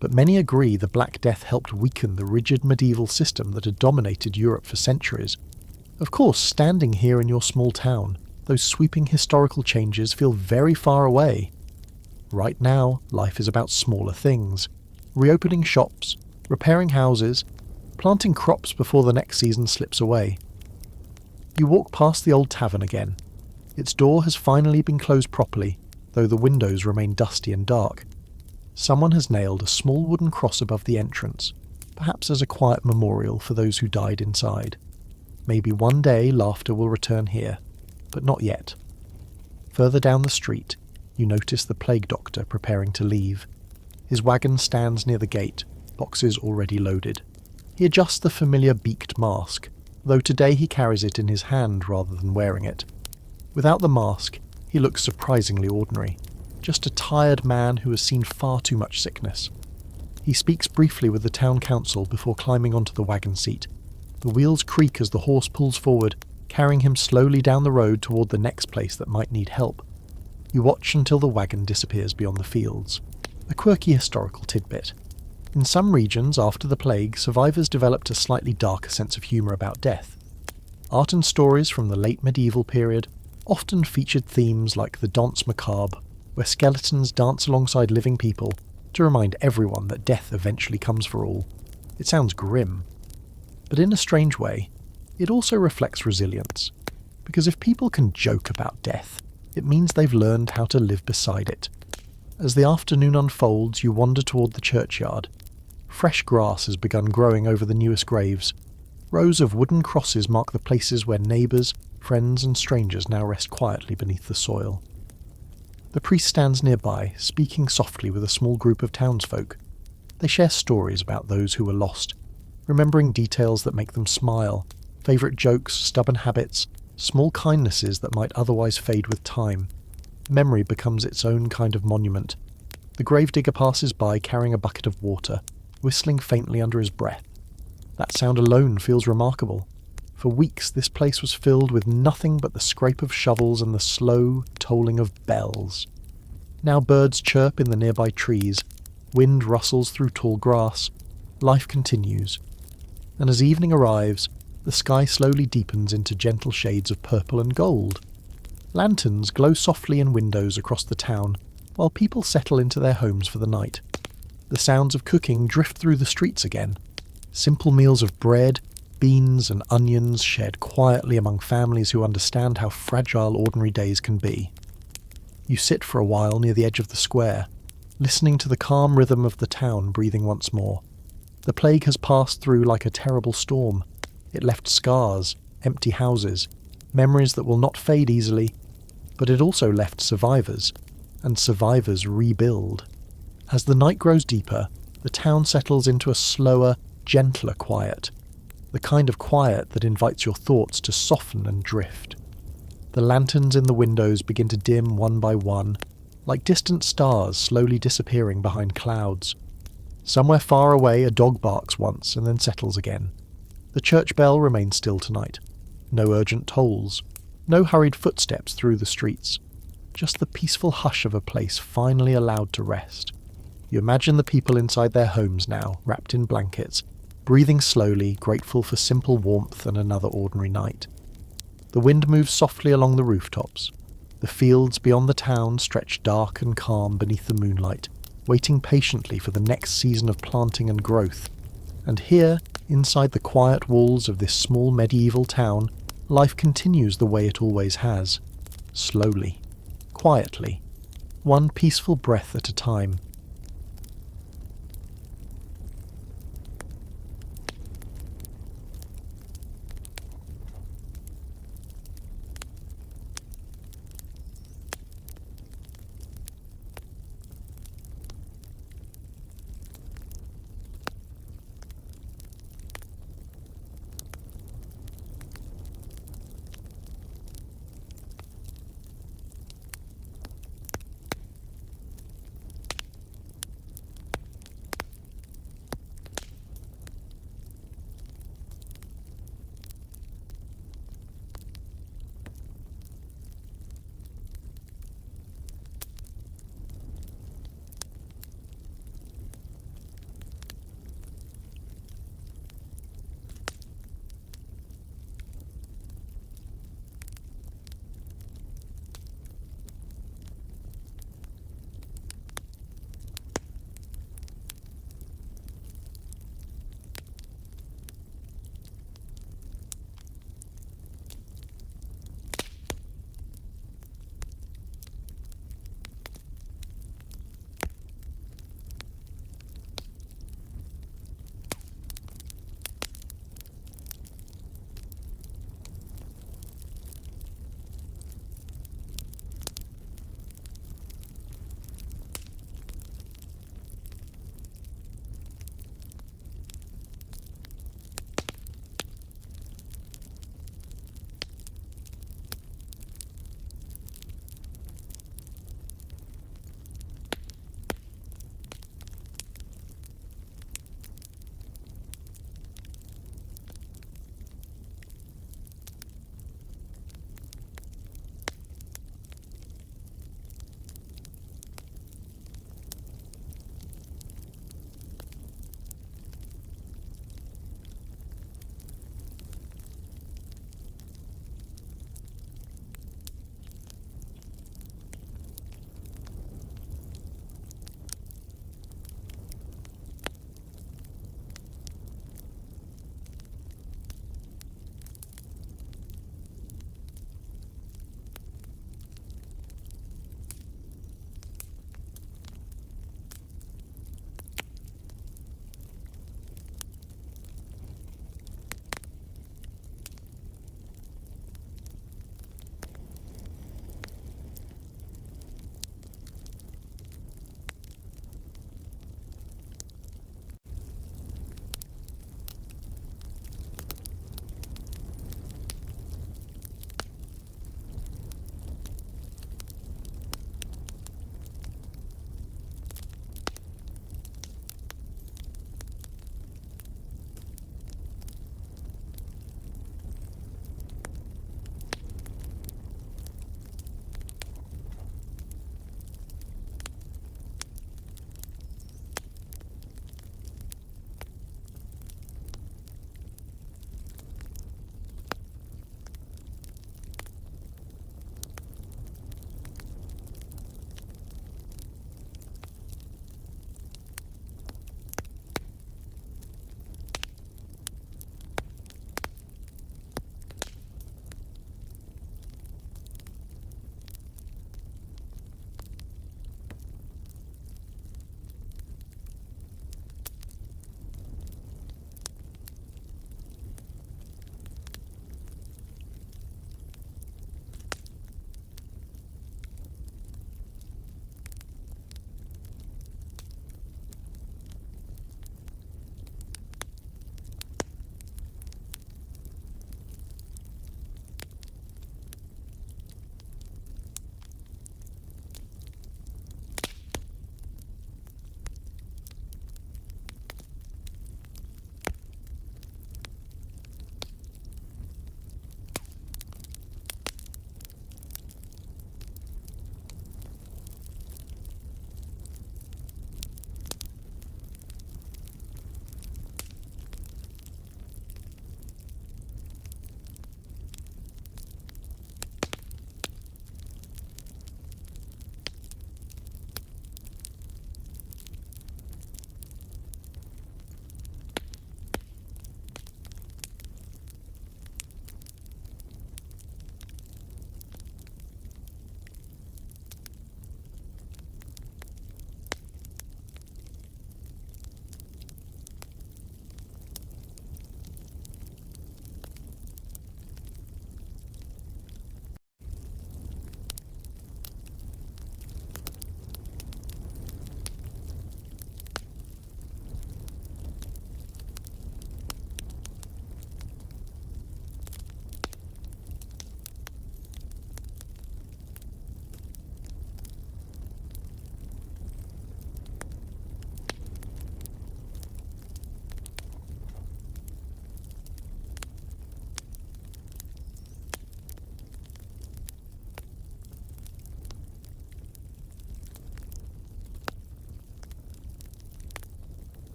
but many agree the Black Death helped weaken the rigid medieval system that had dominated Europe for centuries. Of course, standing here in your small town, those sweeping historical changes feel very far away. Right now, life is about smaller things. Reopening shops, repairing houses, planting crops before the next season slips away. You walk past the old tavern again. Its door has finally been closed properly, though the windows remain dusty and dark. Someone has nailed a small wooden cross above the entrance, perhaps as a quiet memorial for those who died inside. Maybe one day laughter will return here, but not yet. Further down the street, you notice the plague doctor preparing to leave. His wagon stands near the gate, boxes already loaded. He adjusts the familiar beaked mask, though today he carries it in his hand rather than wearing it. Without the mask, he looks surprisingly ordinary, just a tired man who has seen far too much sickness. He speaks briefly with the town council before climbing onto the wagon seat. The wheels creak as the horse pulls forward, carrying him slowly down the road toward the next place that might need help. You watch until the wagon disappears beyond the fields. A quirky historical tidbit. In some regions after the plague, survivors developed a slightly darker sense of humour about death. Art and stories from the late medieval period often featured themes like the danse macabre, where skeletons dance alongside living people to remind everyone that death eventually comes for all. It sounds grim. But in a strange way, it also reflects resilience. Because if people can joke about death, it means they've learned how to live beside it. As the afternoon unfolds, you wander toward the churchyard. Fresh grass has begun growing over the newest graves. Rows of wooden crosses mark the places where neighbours, friends and strangers now rest quietly beneath the soil. The priest stands nearby, speaking softly with a small group of townsfolk. They share stories about those who were lost, remembering details that make them smile, favourite jokes, stubborn habits, small kindnesses that might otherwise fade with time. Memory becomes its own kind of monument. The gravedigger passes by carrying a bucket of water, whistling faintly under his breath. That sound alone feels remarkable. For weeks this place was filled with nothing but the scrape of shovels and the slow tolling of bells. Now birds chirp in the nearby trees, wind rustles through tall grass, life continues. And as evening arrives, the sky slowly deepens into gentle shades of purple and gold. Lanterns glow softly in windows across the town, while people settle into their homes for the night. The sounds of cooking drift through the streets again. Simple meals of bread, beans and onions shared quietly among families who understand how fragile ordinary days can be. You sit for a while near the edge of the square, listening to the calm rhythm of the town breathing once more. The plague has passed through like a terrible storm. It left scars, empty houses, memories that will not fade easily, but it also left survivors, and survivors rebuild. As the night grows deeper, the town settles into a slower, gentler quiet, the kind of quiet that invites your thoughts to soften and drift. The lanterns in the windows begin to dim one by one, like distant stars slowly disappearing behind clouds. Somewhere far away a dog barks once and then settles again. The church bell remains still tonight. No urgent tolls, no hurried footsteps through the streets. Just the peaceful hush of a place finally allowed to rest. You imagine the people inside their homes now, wrapped in blankets, breathing slowly, grateful for simple warmth and another ordinary night. The wind moves softly along the rooftops. The fields beyond the town stretch dark and calm beneath the moonlight, waiting patiently for the next season of planting and growth. And here, inside the quiet walls of this small medieval town, life continues the way it always has. Slowly. Quietly. One peaceful breath at a time.